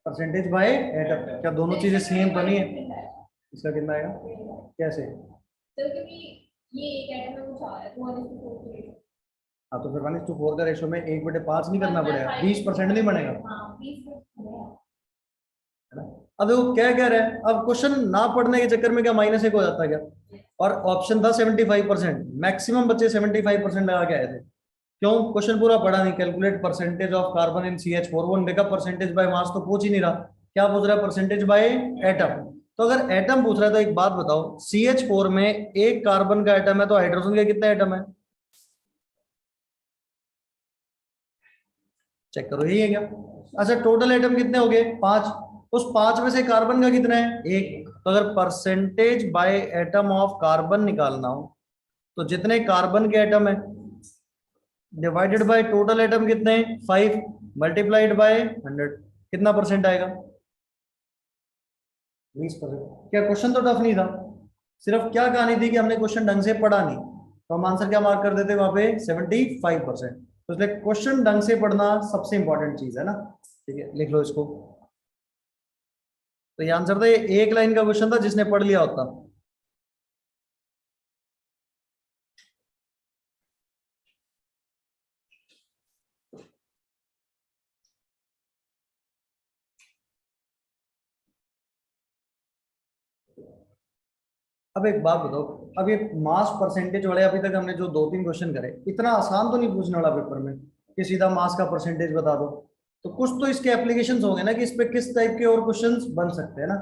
परसेंटेज बाय एटम। क्या दोनों चीजें सेम तो नहीं है? इसका कितना आएगा, कैसे? तो क्योंकि ये एक एटम में कुछ आ रहा है 2:4 हाँ तो फिर 1:4 का रेशो में 1/5 नहीं करना पड़ेगा, 20% नहीं बनेगा, हाँ 20 है ना? अब देखो क्या कह रहे हैं, अब क्वेश्चन ना पढ़ने के चक्कर में क्या -1 हो जाता है क्या? और ऑप्शन था 75%, मैक्सिमम बच्चे 75% लगा के आए थे। क्यों? क्वेश्चन पूरा पढ़ा नहीं। Calculate percentage of carbon in CH4, वो देखा परसेंटेज बाय मास तो पूछ ही नहीं रहा, क्या पूछ रहा है, परसेंटेज बाय एटम। तो अगर एटम पूछ रहा है तो एक बात बताओ, CH4 में एक कार्बन का एटम है तो हाइड्रोजन के कितने एटम है? चेक करो, यही है क्या? अच्छा टोटल एटम कितने हो गए, 5। उस 5 में से कार्बन का कितना है, 1। तो अगर percentage by atom of carbon निकालना हो तो जितने कार्बन के एटम है डिवाइडेड बाय टोटल एटम कितने, 5 मल्टीप्लाइड बाय 100, कितना परसेंट आएगा, 20%। क्या क्वेश्चन तो टफ नहीं था, सिर्फ क्या कहानी थी कि हमने क्वेश्चन ढंग से पढ़ा नहीं, तो हम आंसर क्या मार्क कर देते वहां पे, 75%। तो इसलिए क्वेश्चन ढंग से पढ़ना सबसे इंपॉर्टेंट चीज है ना। ठीक है, लिख लो इसको। तो ये आंसर था, ये एक लाइन का क्वेश्चन था, जिसने पढ़ लिया होता। अब एक बात बताओ, अब ये मास परसेंटेज वाले अभी तक हमने जो 2-3 क्वेश्चन करे, इतना आसान तो नहीं पूछने वाला पेपर में कि सीधा मास का परसेंटेज बता दो। तो कुछ तो इसके एप्लीकेशंस होंगे ना कि इस पे किस टाइप के और क्वेश्चंस बन सकते हैं ना।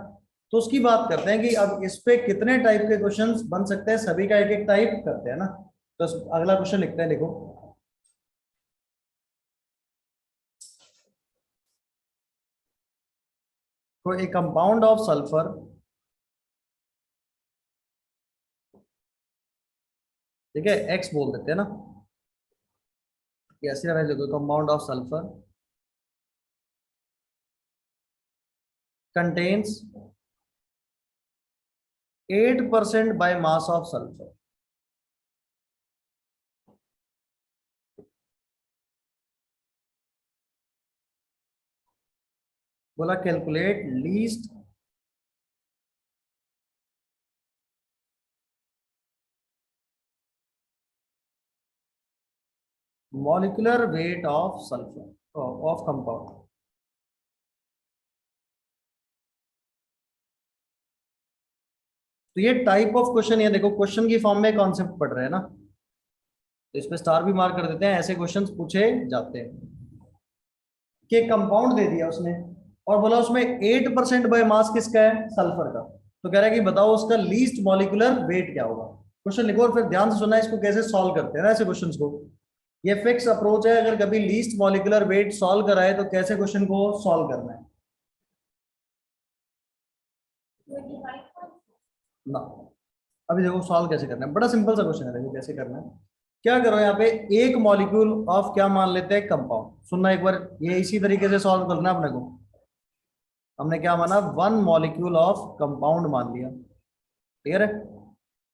तो उसकी बात करते हैं कि अब इस पे कितने टाइप के क्वेश्चंस बन सकते हैं, सभी का एक एक टाइप करते हैं ना। तो अगला क्वेश्चन लिखते हैं, देखो। तो एक कंपाउंड ऑफ सल्फर ठीक है, एक्स बोल देते हैं ना, ऐसे रहे, देखो compound of sulphur contains 8% by mass of sulphur. बोला calculate least molecular weight of sulphur of compound. तो ये टाइप ऑफ क्वेश्चन, ये देखो क्वेश्चन की फॉर्म में कॉन्सेप्ट पढ़ रहे हैं ना, तो इस पे स्टार भी मार्क कर देते हैं, ऐसे क्वेश्चंस पूछे जाते हैं। कि कंपाउंड दे दिया उसने और बोला उसमें 8% बाय मास किसका है, सल्फर का। तो कह रहा है कि बताओ उसका लीस्ट मॉलिक्यूलर वेट क्या होगा। क्वेश्चन लिखो और फिर ध्यान से सुनना इसको कैसे सॉल्व करते हैं ना ऐसे क्वेश्चंस को। ये फिक्स अप्रोच है, अगर कभी लीस्ट मॉलिक्यूलर वेट सॉल्व कराए तो कैसे क्वेश्चन को सॉल्व करना है ना। अभी देखो सॉल्व कैसे करना है, बड़ा सिंपल सा क्वेश्चन है, देखो कैसे करना है। क्या करो यहाँ पे, एक मॉलिक्यूल ऑफ क्या मान लेते हैं, कंपाउंड। सुनना एक बार, ये इसी तरीके से सॉल्व करना है अपने को। हमने क्या माना, वन मॉलिक्यूल ऑफ कंपाउंड मान लिया। क्लियर है?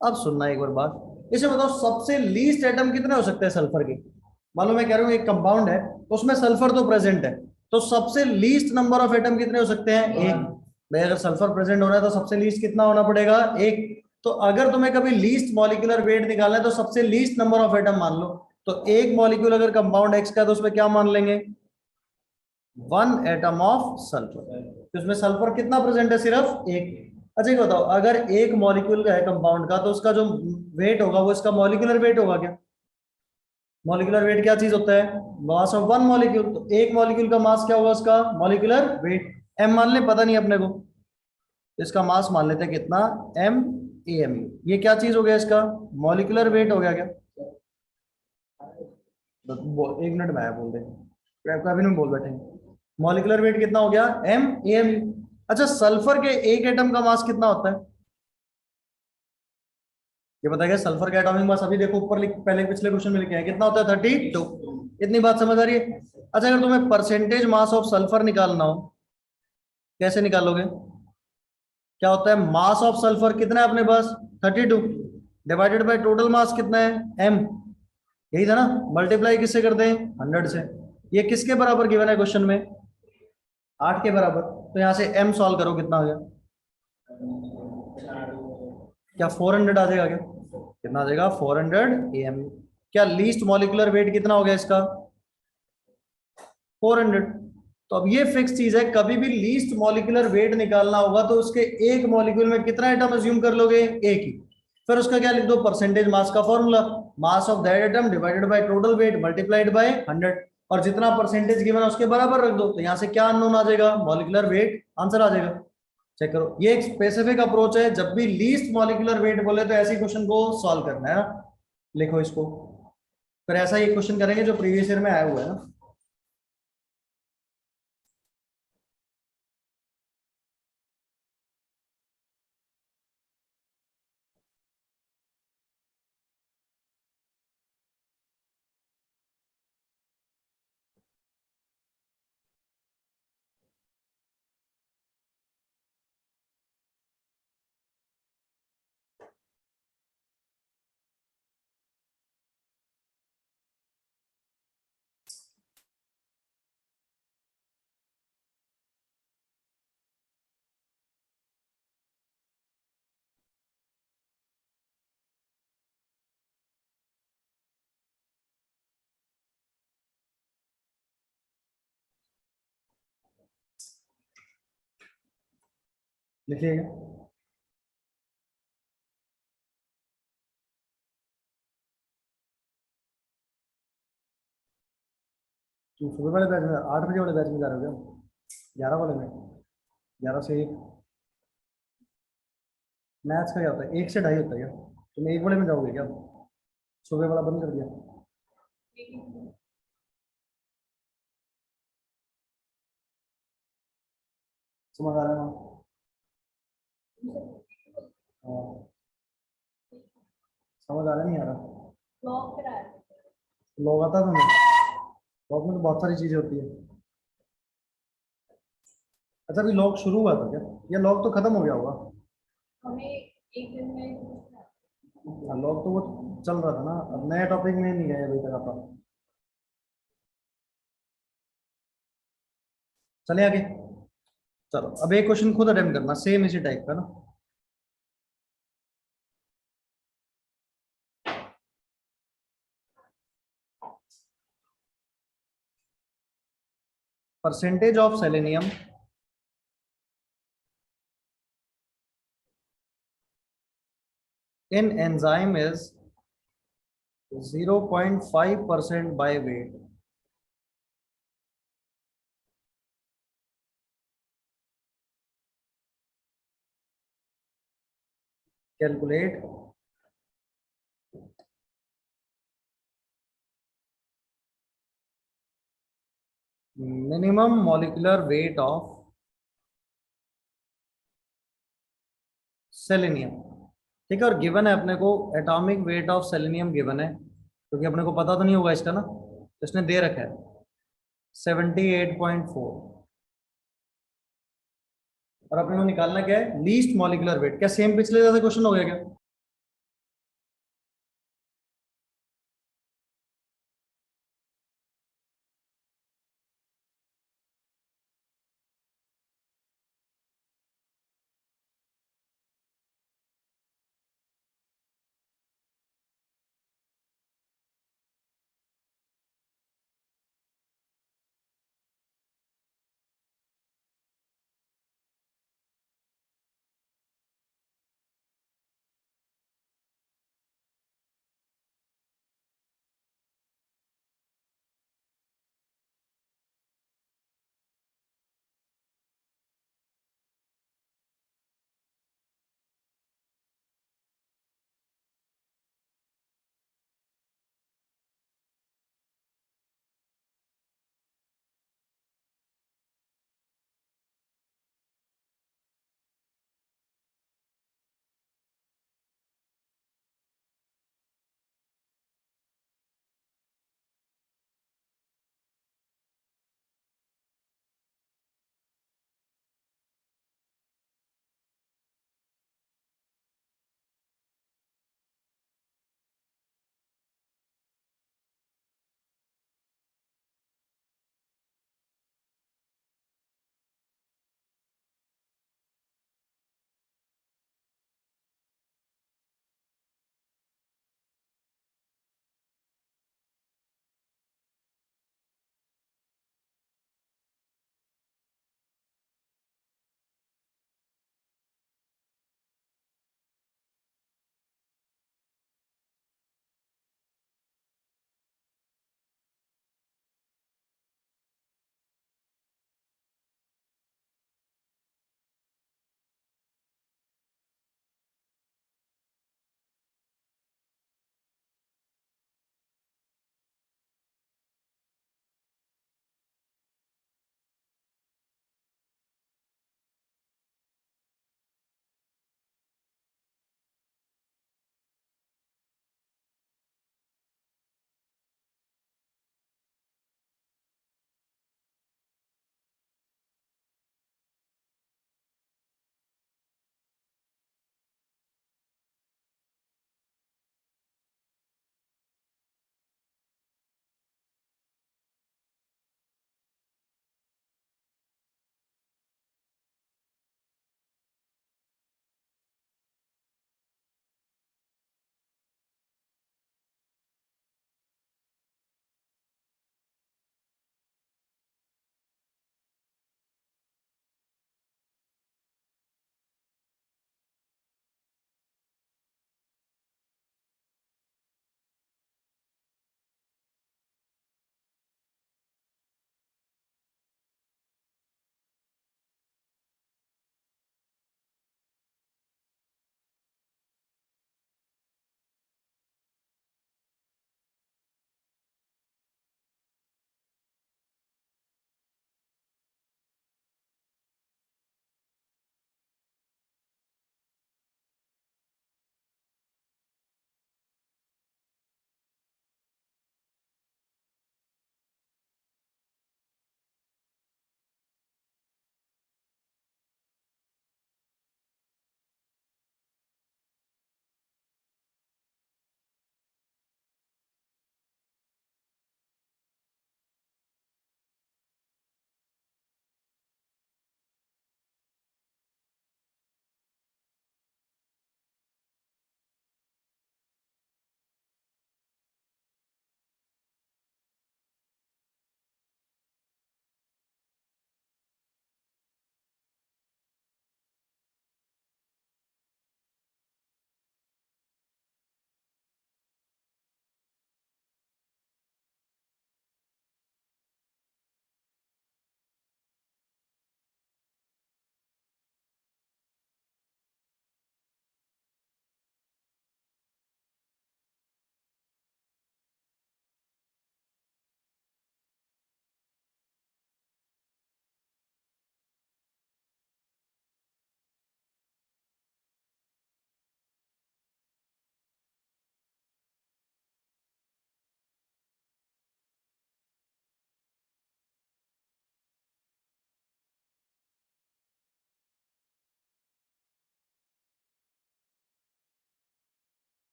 अब सुनना एक बार बात, इसे बताओ सबसे लीस्ट एटम कितने हो सकते हैं सल्फर के। मालूम मैं कह रहा हूँ एक कंपाउंड है, उसमें सल्फर तो प्रेजेंट है, तो सबसे लीस्ट नंबर ऑफ एटम कितने हो सकते हैं, एक। भाई अगर सल्फर प्रेजेंट हो रहा है तो सबसे लीस्ट कितना होना पड़ेगा, एक। तो अगर तुम्हें कभी लीस्ट मॉलिक्यूलर वेट निकालना है तो सबसे लीस्ट नंबर ऑफ एटम मान लो। तो एक मॉलिक्यूल अगर कंपाउंड एक्स का है तो उसमें क्या मान लेंगे, वन एटम ऑफ सल्फर। तो उसमें सल्फर कितना प्रेजेंट है, सिर्फ एक। अच्छा ये बताओ अगर एक मॉलिक्यूल का है कंपाउंड का, तो उसका जो वेट होगा वो इसका मॉलिक्यूलर वेट होगा क्या। मॉलिक्यूलर वेट क्या चीज होता है, मास ऑफ वन मॉलिक्यूल। तो एक मॉलिक्यूल का मास क्या होगा, उसका मॉलिक्यूलर वेट एम मान ले, पता नहीं अपने को। इसका मास मान लेते हैं कितना, एम ए एम। ये क्या चीज हो गया, इसका मॉलिक्यूलर वेट हो गया क्या। एक मिनट में आया बोल दे, कभी नहीं बोल बैठे। मॉलिक्यूलर वेट कितना हो गया, एम ए एम। अच्छा सल्फर के एक एटम का मास कितना होता है, ये बताइए। सल्फर का एटॉमिक मास अभी देखो ऊपर पहले पिछले क्वेश्चन में लिखे हैं, कितना होता है, 32। इतनी बात समझ आ रही है। अच्छा अगर तुम्हें परसेंटेज मास ऑफ सल्फर निकालना हो, कैसे निकालोगे। क्या होता है, मास ऑफ सल्फर कितना है अपने पास, 32 डिवाइडेड बाय टोटल मास कितना है, एम। यही था ना, मल्टीप्लाई किससे करते हैं, 100 से। ये किसके बराबर गिवन है क्वेश्चन में, 8 के बराबर। तो यहां से एम सॉल्व करो, कितना आ गया, क्या 400 आ जाएगा क्या, कितना आ जाएगा 400 एम। क्या लीस्ट मॉलिक्यूलर वेट कितना हो गया इसका, 400। तो अब ये फिक्स चीज है, कभी भी लीस्ट मॉलिक्यूलर वेट निकालना होगा तो उसके एक मॉलिक्यूल में कितना एटम अज्यूम कर लोगे, एक ही। फिर उसका क्या लिख दो, परसेंटेज मास का formula, mass of that atom divided by total weight multiplied by 100। और जितना परसेंटेज गिवन है उसके बराबर रख दो, तो यहाँ से क्या अननोन आ जाएगा, मॉलिक्यूलर वेट आंसर आ जाएगा। चेक करो, ये एक स्पेसिफिक अप्रोच है, जब भी लीस्ट मॉलिक्यूलर वेट बोले तो ऐसे क्वेश्चन को सॉल्व करना है ना। लिखो इसको, फिर ऐसा ही क्वेश्चन करेंगे जो प्रीवियस ईयर में आया हुआ है ना। लिखिएगा। तुम सुबह वाले बैच में 8 बजे वाले बैच में जा रहे हो क्या, 11 वाले में, 11 से 1। मैथ्स का क्या होता है, 1 से 2:30 होता है क्या, तुम 1 वाले में जाओगे क्या, सुबह वाला बंद कर दिया। समझ आ रहा है ना, हाँ, समझ आ रहा नहीं आ रहा, ब्लॉक करा है। लॉग आता है तुम्हें, लॉग में तो बहुत सारी चीजें होती है। अच्छा अभी लॉग शुरू हुआ था क्या, या लॉग तो खत्म हो गया होगा। हमें एक दिन में लॉग तो वो चल रहा था ना, अब नए टॉपिक में नहीं गए अभी तक आप। चले आगे, चलो अब एक क्वेश्चन खुद अटेम्प्ट करना, सेम इसी टाइप का ना। Percentage of selenium in enzyme is 0.5% by weight. Calculate minimum molecular weight of selenium. ठीक है, और गिवन है अपने को atomic weight of selenium given है, क्योंकि अपने को पता तो नहीं होगा इसका ना, तो इसने दे रखा है 78.4। और अपने को निकालना क्या है, लीस्ट मॉलिक्यूलर वेट। क्या सेम पिछले जैसा क्वेश्चन हो गया क्या?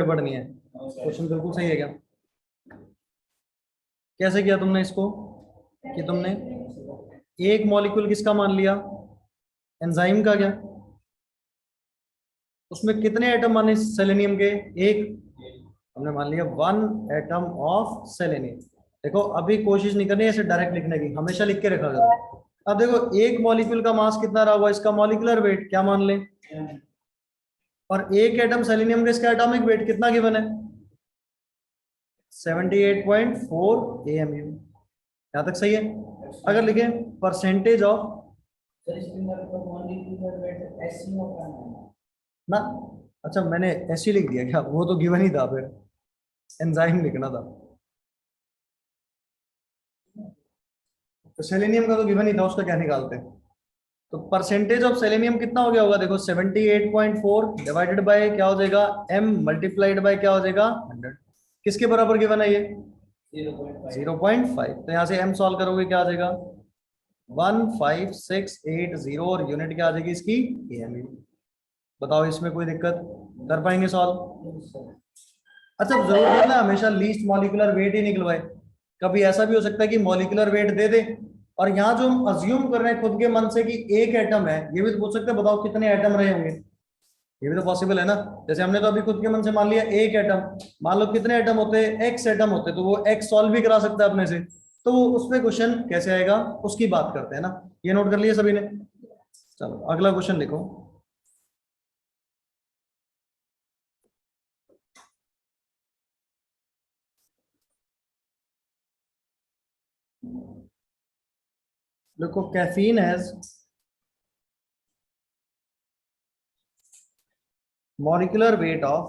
पढ़नी है। क्वेश्चन बिल्कुल सही है क्या? कैसे किया तुमने इसको कि तुमने एक मॉलिक्यूल किसका मान लिया, एंजाइम का क्या, उसमें कितने एटम माने सेलेनियम के, एक, हमने मान लिया 1 एटम ऑफ सेलेनियम। देखो अभी कोशिश नहीं करनी ऐसे डायरेक्ट लिखने की, हमेशा लिख के रखा करो। अब देखो एक मॉलिक्यूल का मास कितना रहा हुआ, इसका मॉलिक्यूलर वेट क्या मान लें, और एक एटम सेलेनियम का इसका एटॉमिक वेट कितना गिवन है, 78.4 AMU। यहां तक सही है? अगर लिखें परसेंटेज ऑफ सर इसके अंदर तो मॉलिक्यूलर वेट एससी में करना है ना, अच्छा मैंने ऐसे लिख दिया क्या, वो तो गिवन ही था, फिर एंजाइम लिखना था। तो सेलेनियम का तो गिवन ही था, उसका क्या निकालते हैं। तो परसेंटेज ऑफ सेलेनियम कितना हो गया होगा, देखो 78.4 डिवाइडेड बाय क्या हो जाएगा, m मल्टीप्लाइड बाय क्या हो जाएगा 100। किसके बराबर गिवन है ये, 0.5। तो यहाँ से m सॉल्व करोगे क्या आ जाएगा 15680, और यूनिट क्या आ जाएगी इसकी AMU। बताओ इसमें कोई दिक्कत, कर पाएंगे सॉल्व? अच्छा जरूर करना हमेशा लीस्ट मॉलिक्यूलर वेट ही निकलवाए। कभी ऐसा भी हो सकता है कि मॉलिक्यूलर वेट दे दे, और यहाँ जो हम अज्यूम कर रहे हैं खुद के मन से कि एक एटम है, ये भी तो पूछ सकते हैं बताओ कितने एटम रहे होंगे, ये भी तो पॉसिबल है ना। जैसे हमने तो अभी खुद के मन से मान लिया एक एटम, मान लो कितने एटम होते हैं, एक्स एटम होते, तो वो एक्स सॉल्व भी करा सकता है अपने से, तो वो उस पर क्वेश्चन कैसे आएगा उसकी बात करते हैं ना। ये नोट कर लिया सभी ने? चलो अगला क्वेश्चन लिखो। देखो caffeine has molecular weight of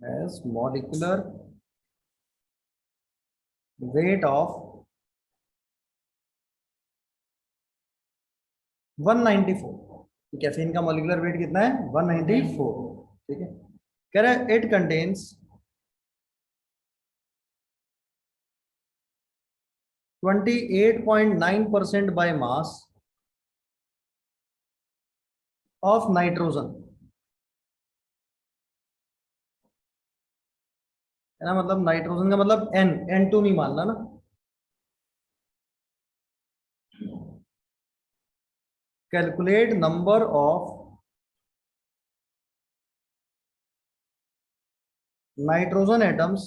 as molecular weight of 194। Caffeine का मॉलिक्यूलर वेट कितना है 194, ठीक है। कह रहा है it contains 28.9% bye mass of nitrogen, है ना, मतलब नाइट्रोजन का मतलब N2 नहीं मानना ना। Calculate number of nitrogen atoms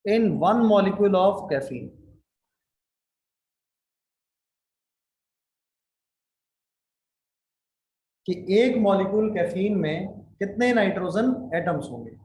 in one molecule of caffeine. कि एक मॉलिक्यूल कैफीन में कितने नाइट्रोजन एटम्स होंगे।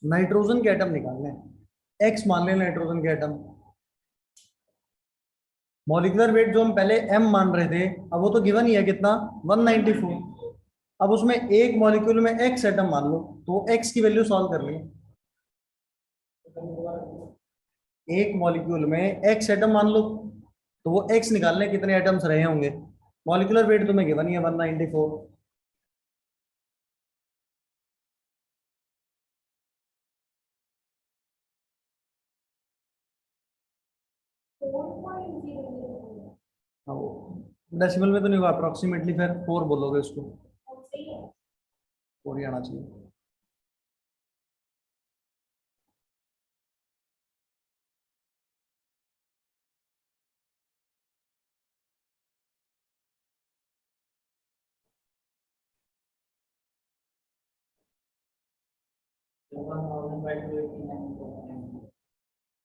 नाइट्रोजन के एटम निकालने हैं, एक्स मान लें नाइट्रोजन के एटम। मॉलिक्यूलर वेट जो हम पहले m मान रहे थे, अब वो तो गिवन ही है कितना 194। अब उसमें एक मॉलिक्यूल में x एटम मान लो, तो x की वैल्यू सॉल्व कर ली। एक मॉलिक्यूल में x एटम मान लो, तो वो x निकालने कितने एटम्स रहे होंगे। मॉलिक्यूलर वेट तुम्हें गिवन ही है 194। हाँ वो डेसिमल में तो नहीं होगा, अप्रोक्सीमेटली फिर 4 बोलोगे उसको। 4 ही आना चाहिए।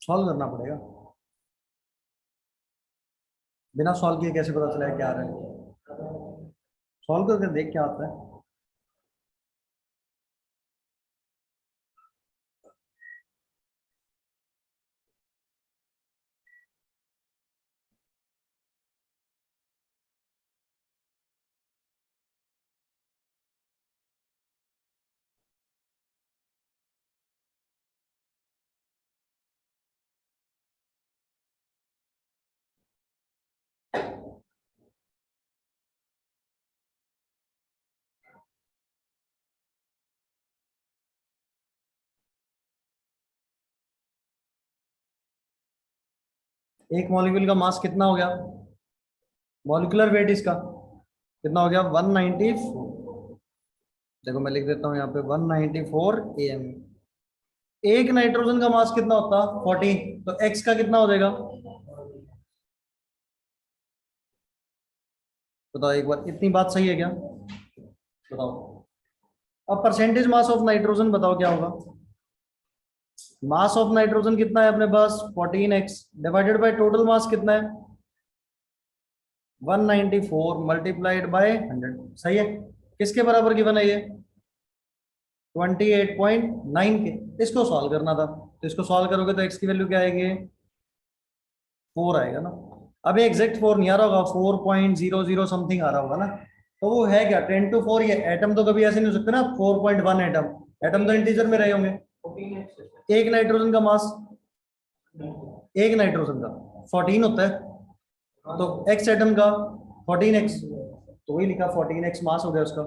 सॉल्व करना पड़ेगा, बिना सॉल्व किए कैसे पता चला क्या आ रहा है? सॉल्व करके देख क्या आता है। एक मॉलिक्यूल का मास कितना हो गया? मॉलिक्यूलर वेट इसका कितना हो गया? 194। देखो मैं लिख देता हूँ यहाँ पे 194 AM। एक नाइट्रोजन का मास कितना होता? 14। तो एक्स का कितना हो जाएगा? बताओ एक बार, इतनी बात सही है क्या? बताओ। अब परसेंटेज मास ऑफ नाइट्रोजन बताओ क्या होगा? मास ऑफ नाइट्रोजन कितना है अपने पास? 14x divided by total mass कितना है? 194 मल्टीप्लाइड बाय 100। सही है। किसके बराबर गिवन है ये? 28.9 के। इसको सॉल्व करना था, तो इसको सॉल्व करोगे तो x की वैल्यू क्या आएगी? 4 आएगा ना। अब एग्जैक्ट 4 नहीं आ रहा होगा, 4.00 समथिंग आ रहा होगा ना। तो वो है क्या? 10 to 4। ये एटम तो कभी ऐसे नहीं हो सकते ना 4.1 एटम। एटम तो इंटीजर में रहे होंगे। एक नाइट्रोजन का मास, एक नाइट्रोजन का 14 होता है, तो एक्स एटम का 14x, तो वही लिखा 14x मास हो गया उसका।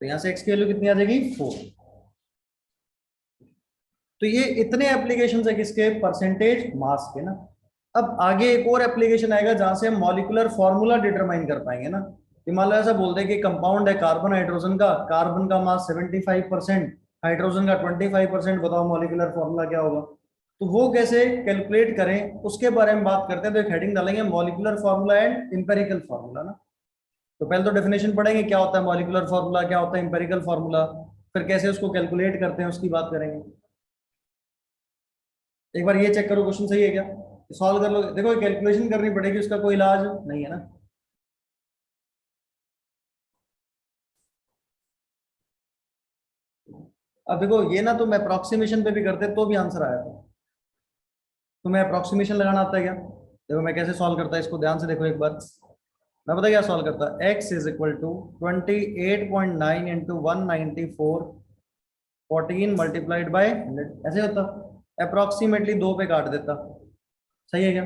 तो यहां से x की वैल्यू कितनी आ जाएगी? 4। तो ये इतने एप्लीकेशन है किसके? परसेंटेज मास के ना। अब आगे एक और एप्लीकेशन आएगा जहां से हम मॉलिक्यूलर फॉर्मूला डिटरमाइन कर पाएंगे ना। कि मान लो ऐसा बोलते हैं कि कंपाउंड है कार्बन हाइड्रोजन का, कार्बन का मास 75%, हाइड्रोजन का 25%, बताओ मॉलिक्यूलर फॉर्मूला क्या होगा? तो वो कैसे कैलकुलेट करें उसके बारे में बात करते हैं। तो एक हेडिंग डालेंगे molecular formula and empirical formula ना। तो पहले तो डेफिनेशन पढ़ेंगे क्या होता है मॉलिक्यूलर फॉर्मूला, क्या होता है इंपेरिकल फॉर्मूला, फिर कैसे उसको कैलकुलेट करते हैं उसकी बात करेंगे। एक बार ये चेक करो क्वेश्चन सही है क्या, सॉल्व कर लो। देखो कैलकुलेशन करनी पड़ेगी, उसका कोई इलाज नहीं है ना। अब देखो ये ना तुम अप्रोक्सीमेशन पे भी करते तो भी आंसर आया था। तुम्हें अप्रोक्सीमेशन लगाना आता है क्या? देखो मैं कैसे सॉल्व करता है इसको, ध्यान से देखो एक बार। मैं पता क्या सॉल्व करता है? x is equal to 28.9 into 194 14 multiplied by 100, ऐसे होता। अप्रोक्सीमेटली 2 पे काट देता। सही है क्या?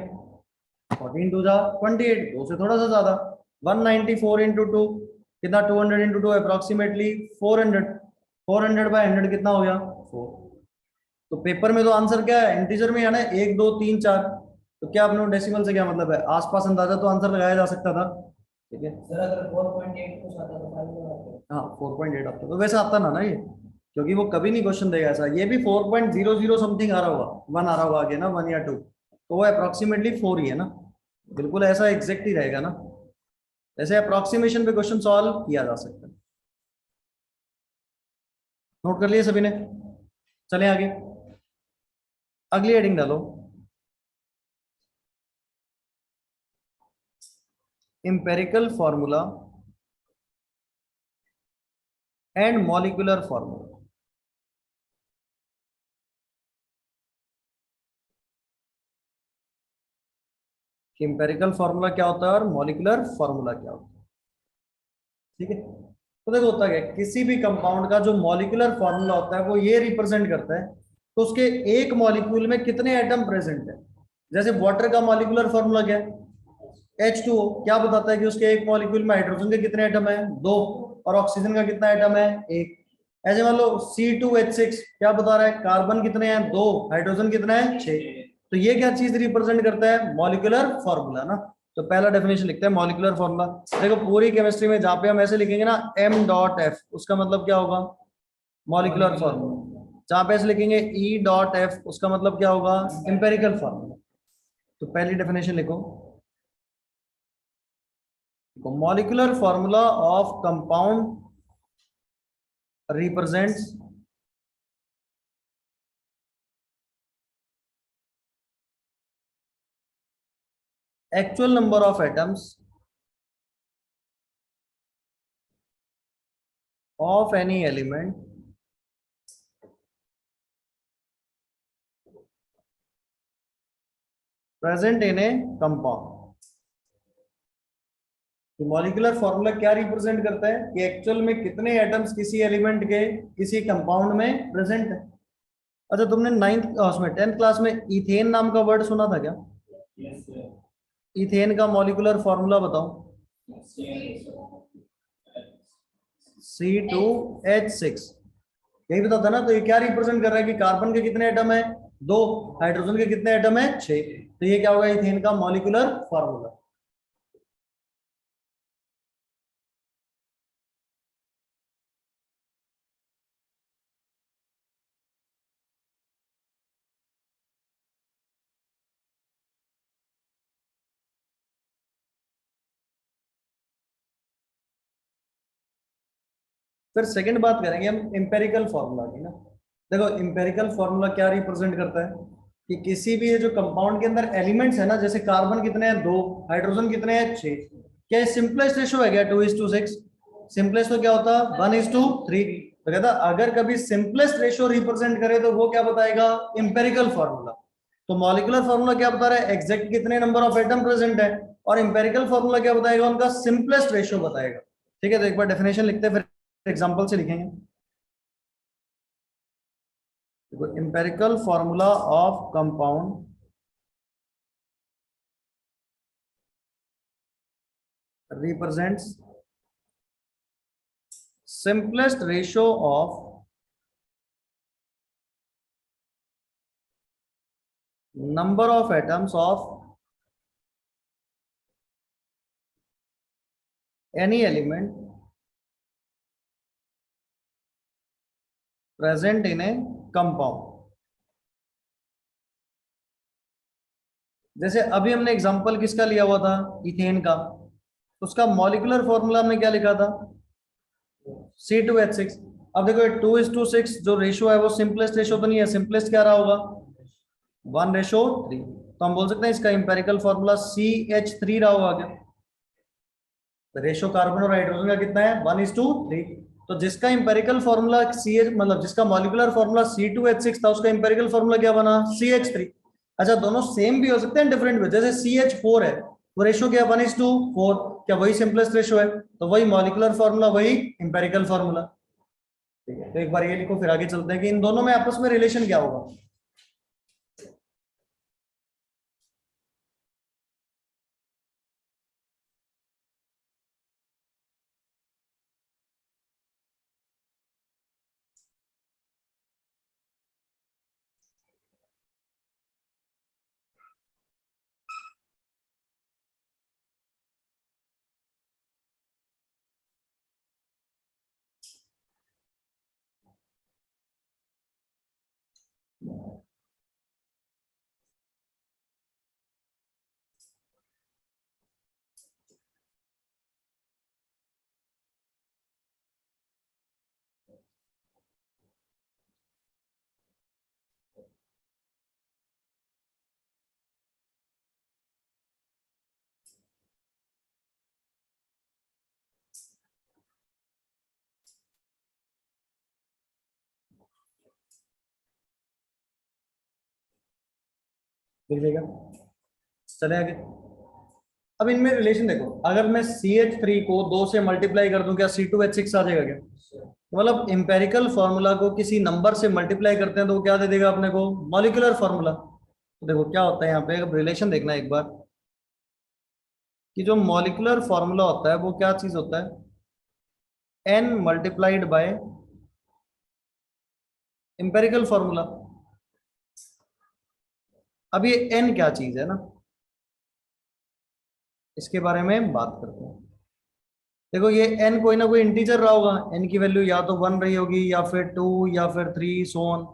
14 टू जा 28, 2 से थोड़ा सा ज्यादा। 194 इंटू 2 कितना? 200 इंटू 2 अप्रोक्सीमेटली 400। 400 बाय 100 कितना हो गया? 4। तो पेपर में तो आंसर क्या है? इंटीजर में है ना, 1 2 3 4। तो क्या अपने डेसिमल से क्या मतलब है? आसपास अंदाजा तो आंसर लगाया जा सकता था। ठीक है सर अगर 4.8 कुछ आता तो 5 आता। हाँ 4.8 आता तो वैसे आता ना ना ये, क्योंकि वो कभी नहीं क्वेश्चन देगा ऐसा। ये भी 4.00 समथिंग आ रहा होगा, 1 आ रहा होगा आगे ना, 1 या 2। तो वो अप्रोक्सीमेटली 4 ही है ना, बिल्कुल ऐसा एग्जैक्ट ही रहेगा ना। ऐसे अप्रोक्सीमेशन पे क्वेश्चन सॉल्व किया जा सकता है। नोट कर लिए सभी ने? चलें आगे, अगली हेडिंग डालो empirical formula and molecular formula। कि empirical formula क्या होता है और molecular formula क्या होता है। ठीक है, तो देखो होता क्या है, किसी भी कंपाउंड का जो मॉलिक्यूलर फॉर्मूला होता है वो ये रिप्रेजेंट करता है तो उसके एक मॉलिक्यूल में कितने एटम प्रेजेंट है। जैसे वाटर का मॉलिक्यूलर फॉर्मूला क्या है? H2O। क्या बताता है कि उसके एक मॉलिक्यूल में हाइड्रोजन के कितने एटम है? 2। और ऑक्सीजन का कितना एटम है? 1। ऐसे मान लो C2H6 क्या बता रहा है? कार्बन कितने हैं? 2। हाइड्रोजन कितना है? 6। तो ये क्या चीज रिप्रेजेंट करता है? मॉलिक्यूलर फॉर्मूला ना। तो पहला डेफिनेशन लिखते हैं मॉलिक्यूलर फॉर्मूला। देखो पूरी केमिस्ट्री में जहां पे हम ऐसे लिखेंगे ना m डॉट एफ, उसका मतलब क्या होगा, मॉलिक्यूलर फॉर्मूला। जहां पे ऐसे लिखेंगे E डॉट एफ, उसका मतलब क्या होगा, एम्पेरिकल फॉर्मूला। तो पहली डेफिनेशन लिखो, molecular formula of compound represents actual number of atoms of any element present in a compound। तो मॉलिक्यूलर फॉर्मूला क्या रिप्रेजेंट करता है कि एक्चुअल में कितने एटम्स किसी एलिमेंट के किसी कंपाउंड में प्रेजेंट है। अच्छा तुमने नाइन्थ उसमें 10th क्लास में इथेन नाम का वर्ड सुना था क्या? इथेन का मॉलिक्यूलर फॉर्मूला बताओ। C2H6, यही बताता ना। तो ये क्या रिप्रेजेंट कर रहा है कि कार्बन के कितने एटम है, 2, हाइड्रोजन के कितने एटम है, 6। तो ये क्या होगा, इथेन का मॉलिक्यूलर फॉर्मूला। फिर सेकंड बात करेंगे हम एम्पेरिकल फॉर्मूला की ना। देखो एम्पेरिकल फॉर्मूला क्या रिप्रेजेंट करता है कि किसी भी ये जो कंपाउंड के अंदर एलिमेंट्स है ना, जैसे कार्बन कितने हैं, 2, हाइड्रोजन कितने हैं, 6। क्या ये सिंपलेस्ट रेशो है क्या 2:6? सिंपलेस्ट तो क्या होता है 1:3। तो कहता अगर कभी सिंपलेस्ट रेशो रिप्रेजेंट करे तो वो क्या बताएगा, एम्पेरिकल फॉर्मूला। तो मॉलिक्यूलर फॉर्मूला क्या बता रहा है, एग्जैक्ट कितने नंबर ऑफ एटम प्रेजेंट है, और एम्पेरिकल फॉर्मूला क्या बताएगा, उनका सिंपलेस्ट रेशो बताएगा। ठीक है, तो एक बार डेफिनेशन लिखते हैं फिर एग्जांपल से लिखेंगे। Empirical formula of compound represents simplest ratio of number of atoms of any element present in a compound। जैसे अभी हमने एग्जांपल किसका लिया हुआ था, इथेन का। उसका मॉलिक्यूलर फॉर्मूला हमने क्या लिखा था, C2H6। अब देखो 2:6 जो रेशियो है वो सिंपलेस्ट रेशियो तो नहीं है, सिंपलेस्ट क्या रहा होगा, 1:3। तो हम बोल सकते हैं इसका इंपेरिकल फॉर्मूला CH3 रहा होगा क्या। रेशियो कार्बन और हाइड्रोजन का कितना है, 1:3। तो जिसका इंपेरिकल फॉर्मूला CH मतलब जिसका मॉलिक्यूलर फॉर्मूला C2H6 था, उसका इंपेरिकल फॉर्मूला क्या बना, CH3। अच्छा दोनों सेम भी हो सकते हैं डिफरेंट भी, जैसे CH4 है, वो रेशियो क्या 1:4, क्या वही सिंपलेस्ट रेशियो है, तो वही मॉलिक्यूलर फॉर्मूला वही इंपेरिकल फॉर्मूला। ठीक है, तो एक बार ये लिखो फिर आगे चलते हैं कि इन दोनों में आपस में रिलेशन क्या होगा। लिख देगा, चले आगे। अब इनमें रिलेशन देखो, अगर मैं CH3 को 2 से मल्टीप्लाई कर दूं क्या C2H6 आ जाएगा क्या। तो मतलब इंपेरिकल फॉर्मूला को किसी नंबर से मल्टीप्लाई करते हैं तो वो क्या दे देगा अपने को, मॉलिक्यूलर फॉर्मूला। तो देखो क्या होता है यहाँ पे, रिलेशन देखना एक बार कि जो मॉलिक्यूलर फॉर्मूला होता है वो क्या चीज होता है, n multiplied by empirical formula. अब ये n क्या चीज है ना, इसके बारे में बात करते हैं। देखो ये n कोई ना कोई इंटीजर रहा होगा, n की वैल्यू या तो 1 रही होगी या फिर 2 या फिर 3 सो ऑन।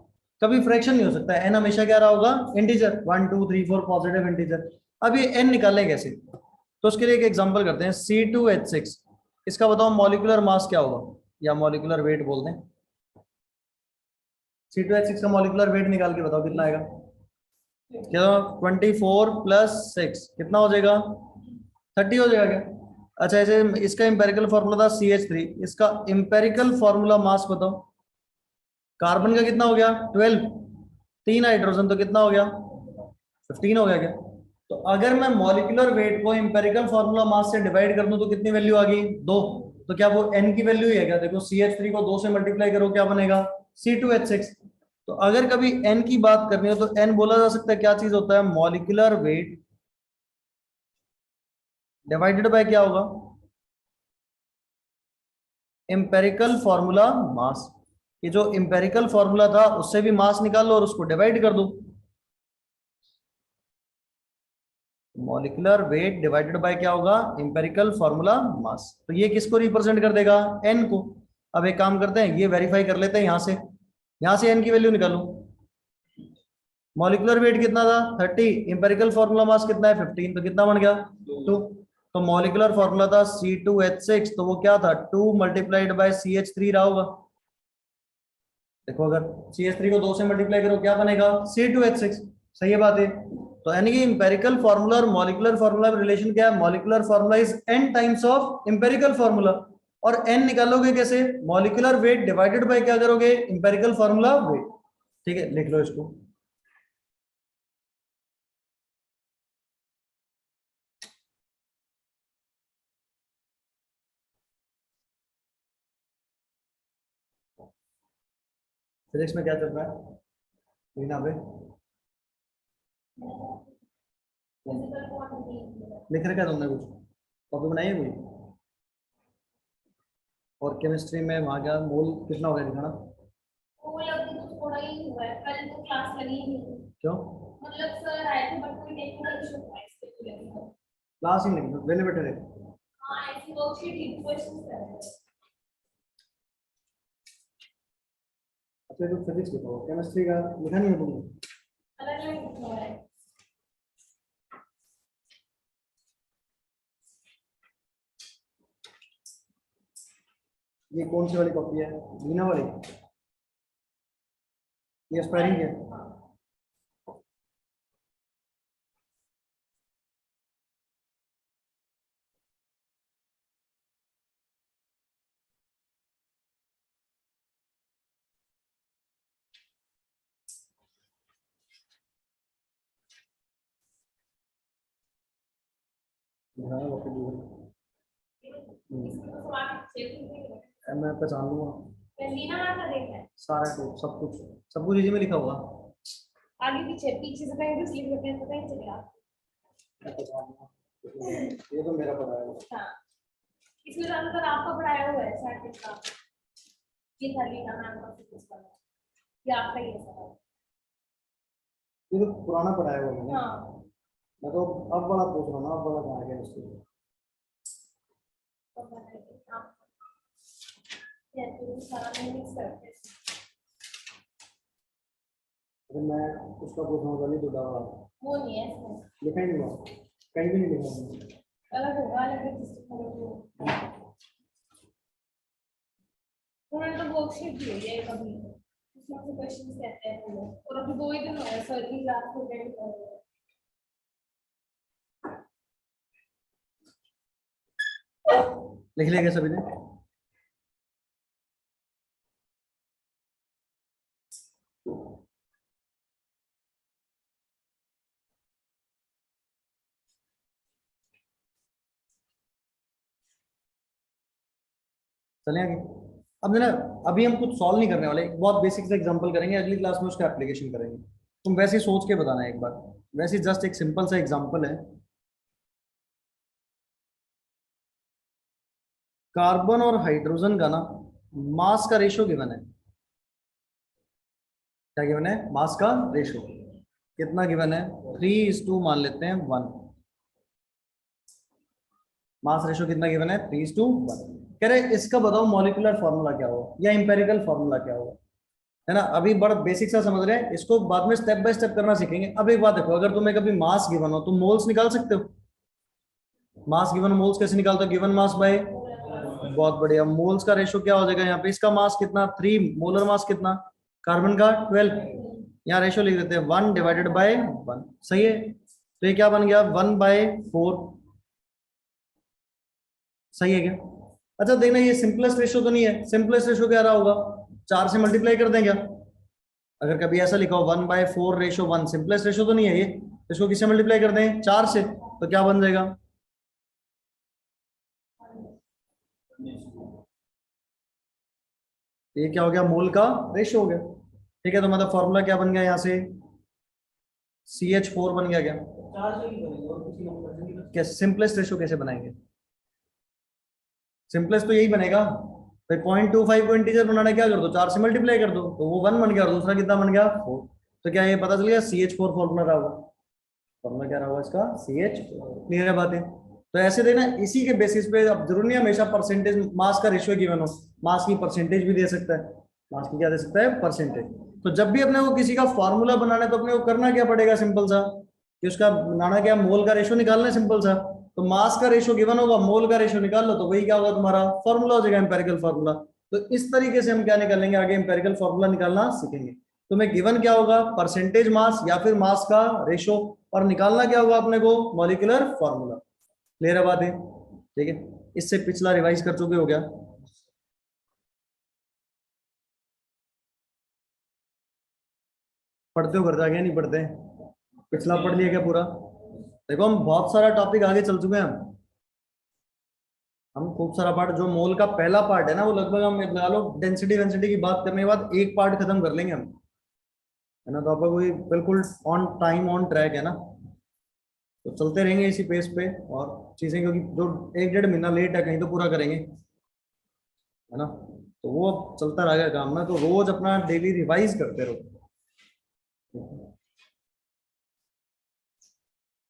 कभी फ्रैक्शन नहीं हो सकता है, n हमेशा क्या रहा होगा, इंटीजर, 1 2 3 4 पॉजिटिव इंटीजर। अब ये n निकालें कैसे, तो उसके लिए एक एग्जांपल करते हैं। C2H6, इसका बताओ मॉलिक्यूलर मास क्या होगा, या मॉलिक्यूलर वेट बोल दें। C2H6 का मॉलिक्यूलर वेट निकाल के बताओ कितना आएगा। क्या 24 + 6 कितना हो जाएगा, 30 हो जाएगा क्या। अच्छा ऐसे इसका इंपेरिकल फॉर्मूला था CH3, इसका इंपेरिकल फॉर्मूला मास बताओ। कार्बन का कितना हो गया 12, 3 हाइड्रोजन तो कितना हो गया 15 हो गया क्या। तो अगर मैं मॉलिक्यूलर वेट को इंपेरिकल फॉर्मूला मास से डिवाइड कर दूं तो कितनी वैल्यू आ गई 2, तो क्या वो n की वैल्यू ही है क्या। देखो CH3 को 2 से मल्टीप्लाई करो क्या बनेगा C2H6। तो अगर कभी n की बात करनी हो तो n बोला जा सकता है क्या चीज होता है, मॉलिक्यूलर वेट डिवाइडेड बाय क्या होगा, एम्पेरिकल फॉर्मूला मास। ये जो एम्पेरिकल फॉर्मूला था उससे भी मास निकाल लो और उसको डिवाइड कर दो। मॉलिक्यूलर वेट डिवाइडेड बाय क्या होगा, एम्पेरिकल फॉर्मूला मास। तो ये किसको रिप्रेजेंट कर देगा, n को। अब एक काम करते हैं, ये वेरीफाई कर लेते हैं यहां से n की वैल्यू निकालो। मॉलिक्यूलर वेट कितना था 30, एम्पेरिकल फॉर्मूला मास कितना है 15, तो कितना बन गया 2। तो मॉलिक्यूलर फॉर्मूला था C2H6, तो वो क्या था 2 मल्टीप्लाइड बाय CH3 रहा होगा। देखो अगर CH3 को 2 से मल्टीप्लाई करो क्या बनेगा C2H6, सही है बात है। तो यानी कि इंपेरिकल फार्मूला और मॉलिक्यूलर फार्मूला में रिलेशन क्या है, molecular formula is n times of empirical formula. और n निकालोगे कैसे, मॉलिक्यूलर वेट डिवाइडेड बाय क्या करोगे, इंपेरिकल फार्मूला वेट। ठीक है लिख लो इसको। फिजिक्स में क्या चल रहा है रीना पे, फिजिकल क्वांटिटी। लिख रखा है तुमने कुछ, कॉपी बनाई है कोई। और केमिस्ट्री में वहां क्या मोल कितना हो गया दिखाना। वो लगभग तो थोड़ा ही हुआ है, कल तो क्लास लगी ही नहीं। क्यों, मतलब सर आए थे बट कोई टेक्निकल इशू हुआ है इसके लिए। क्लास ही नहीं वेले बैठे रहे। हाँ ऐसी वर्कशीट ही क्वेश्चंस कर रहे हैं। अच्छा तो फिजिक्स लिखो, केमिस्ट्री का लिखा नहीं है तुमने। अलग अलग हो रहा है। ये कौन सी वाली कॉपी है, रीना वाली, ये एक्सपायरिंग है। हाँ, कॉपी दी इसमें तो सवाल चेक नहीं है। मैं पहचान लूंगा है। लीना मैम का देखना है। सारा कुछ, सब कुछ इसी में लिखा हुआ। आगे पीछे पीछे से कहीं भी लिख देते हैं पता ही चलेगा। मैं पहचान लूंगा। ये तो मेरा पता है। हाँ इसमें ज्यादातर आपका पढ़ाया हुआ है स्टैटिक का। ये था लीना मैम का फिजिक्स वाला, ये आपका ही है सर। ये तो पुराना पढ़ा है वो मैंने। हाँ मैं तो अब वाला पूछ रहा हूँ ना, अब वाला कहाँ गया उसके। तो मैंने आप ये तो सारा नहीं मिक्स करते हैं। अगर मैं उसका पूछ रहा हूँ गली टूटा वाला, वो नहीं है इसमें, लिखा ही नहीं हुआ, कहीं भी नहीं लिखा हुआ। अलग होगा, अलग है जिसको उन्होंने तो वर्कशीट दी है कभी, उसमें से क्वेश्चंस कहते हैं वो लोग। और अभी 2 ही दिन हुए हैं सर की क्लास को अटेंड कर रहे हैं। लिख लिया क्या सभी ने। चले आगे। अब ना अभी हम कुछ सॉल्व नहीं करने वाले, एक बहुत बेसिक से एग्जांपल करेंगे, अगली क्लास में उसका एप्लीकेशन करेंगे। तुम वैसे ही सोच के बताना एक बार, वैसे जस्ट एक सिंपल सा एग्जांपल है। कार्बन और हाइड्रोजन का ना मास का रेशियो गिवन है। क्या गिवन है, मास का रेशियो कितना गिवन है, 3:1 मान लेते हैं 1। मास रेशो कितना गिवन है 3:1। कह रहे इसका बताओ मॉलिक्यूलर फॉर्मूला क्या होगा या इंपेरिकल फॉर्मूला क्या होगा, है ना। अभी बड़ा बेसिक सा समझ रहे हैं, इसको बाद में स्टेप बाय स्टेप करना सीखेंगे। अब एक बात देखो, अगर तुम्हें कभी मास गिवन हो तुम मोल्स निकाल सकते हो। मास गिवन मोल्स कैसे निकालते हो, गिवन मास बाय, बहुत बढ़िया, मोल्स का रेशो क्या हो जाएगा यहाँ पे, इसका मास कितना 3, मोलर मास कितना कार्बन का 12, यहाँ रेशो लिख देते हैं 1/1, सही है। तो ये क्या बन गया 1/4, सही है क्या। अच्छा देखना ये सिंपलेस्ट रेशो तो नहीं है, सिंपलेस्ट रेशो क्या रहा होगा 4 से मल्टीप्लाई कर दें क्या। अगर कभी ऐसा लिखा हो 1/4:1, सिंपलेस्ट रेशो तो नहीं है ये, इसको किससे मल्टीप्लाई कर दें 4 से, तो क्या बन जाएगा, ये क्या हो गया मोल का रेशो हो गया। ठीक है, तो मतलब फॉर्मूला क्या बन गया यहाँ से CH4 बन गया क्या। क्या सिंपलेस्ट रेशो कैसे बनाएंगे, सिंपलेस्ट तो यही बनेगा भाई 0.25 को इंटीजर बनाना, क्या कर दो 4 से मल्टीप्लाई कर दो, तो वो 1 बन गया और दूसरा कितना बन गया 4। तो क्या ये पता चल गया CH4 फॉर्मूला रहा होगा, फॉर्मूला क्या रहा होगा इसका CH4। क्लियर है बातें। तो ऐसे देना, इसी के बेसिस पे, अब जरूरी नहीं हमेशा परसेंटेज मास का रेशियो गिवन हो, मास की परसेंटेज भी दे सकता है, मास की क्या दे सकता है परसेंटेज। तो जब भी अपने को किसी का फॉर्मूला बनाना है तो अपने को करना क्या पड़ेगा, सिंपल सा कि उसका बनाना क्या, मोल का रेशियो निकालना है, सिंपल सा। तो मास का रेशियो गिवन होगा, मोल का रेशियो निकाल लो, तो वही क्या होगा तुम्हारा फॉर्मूला हो जाएगा, एम्पेरिकल फॉर्मूला। तो इस तरीके से हम क्या निकालेंगे, आगे एम्पेरिकल फॉर्मूला निकालना सीखेंगे। तो मैं गिवन क्या होगा परसेंटेज मास या फिर मास का रेशो, और निकालना क्या होगा अपने को मॉलिक्यूलर फॉर्मूला। क्लियर है बात है, ठीक है। इससे पिछला रिवाइज कर चुके हो गया, पढ़ते हो घर जाके नहीं पढ़ते, पिछला पढ़ लिया क्या पूरा। देखो हम बहुत सारा टॉपिक आगे चल चुके हैं, हम खूब सारा पार्ट, जो मोल का पहला पार्ट है ना वो लगभग हम लगा लो डेंसिटी वेंसिटी की बात करने के बाद एक पार्ट खत्म कर लेंगे हम, है ना। तो आपका कोई बिल्कुल ऑन टाइम ऑन ट्रैक है ना, तो चलते रहेंगे इसी पेस पे और चीजें, क्योंकि जो 1-1.5 महीना लेट है कहीं तो पूरा करेंगे, है ना। तो वो चलता रहेगा काम ना, तो रोज अपना डेली रिवाइज करते रहो।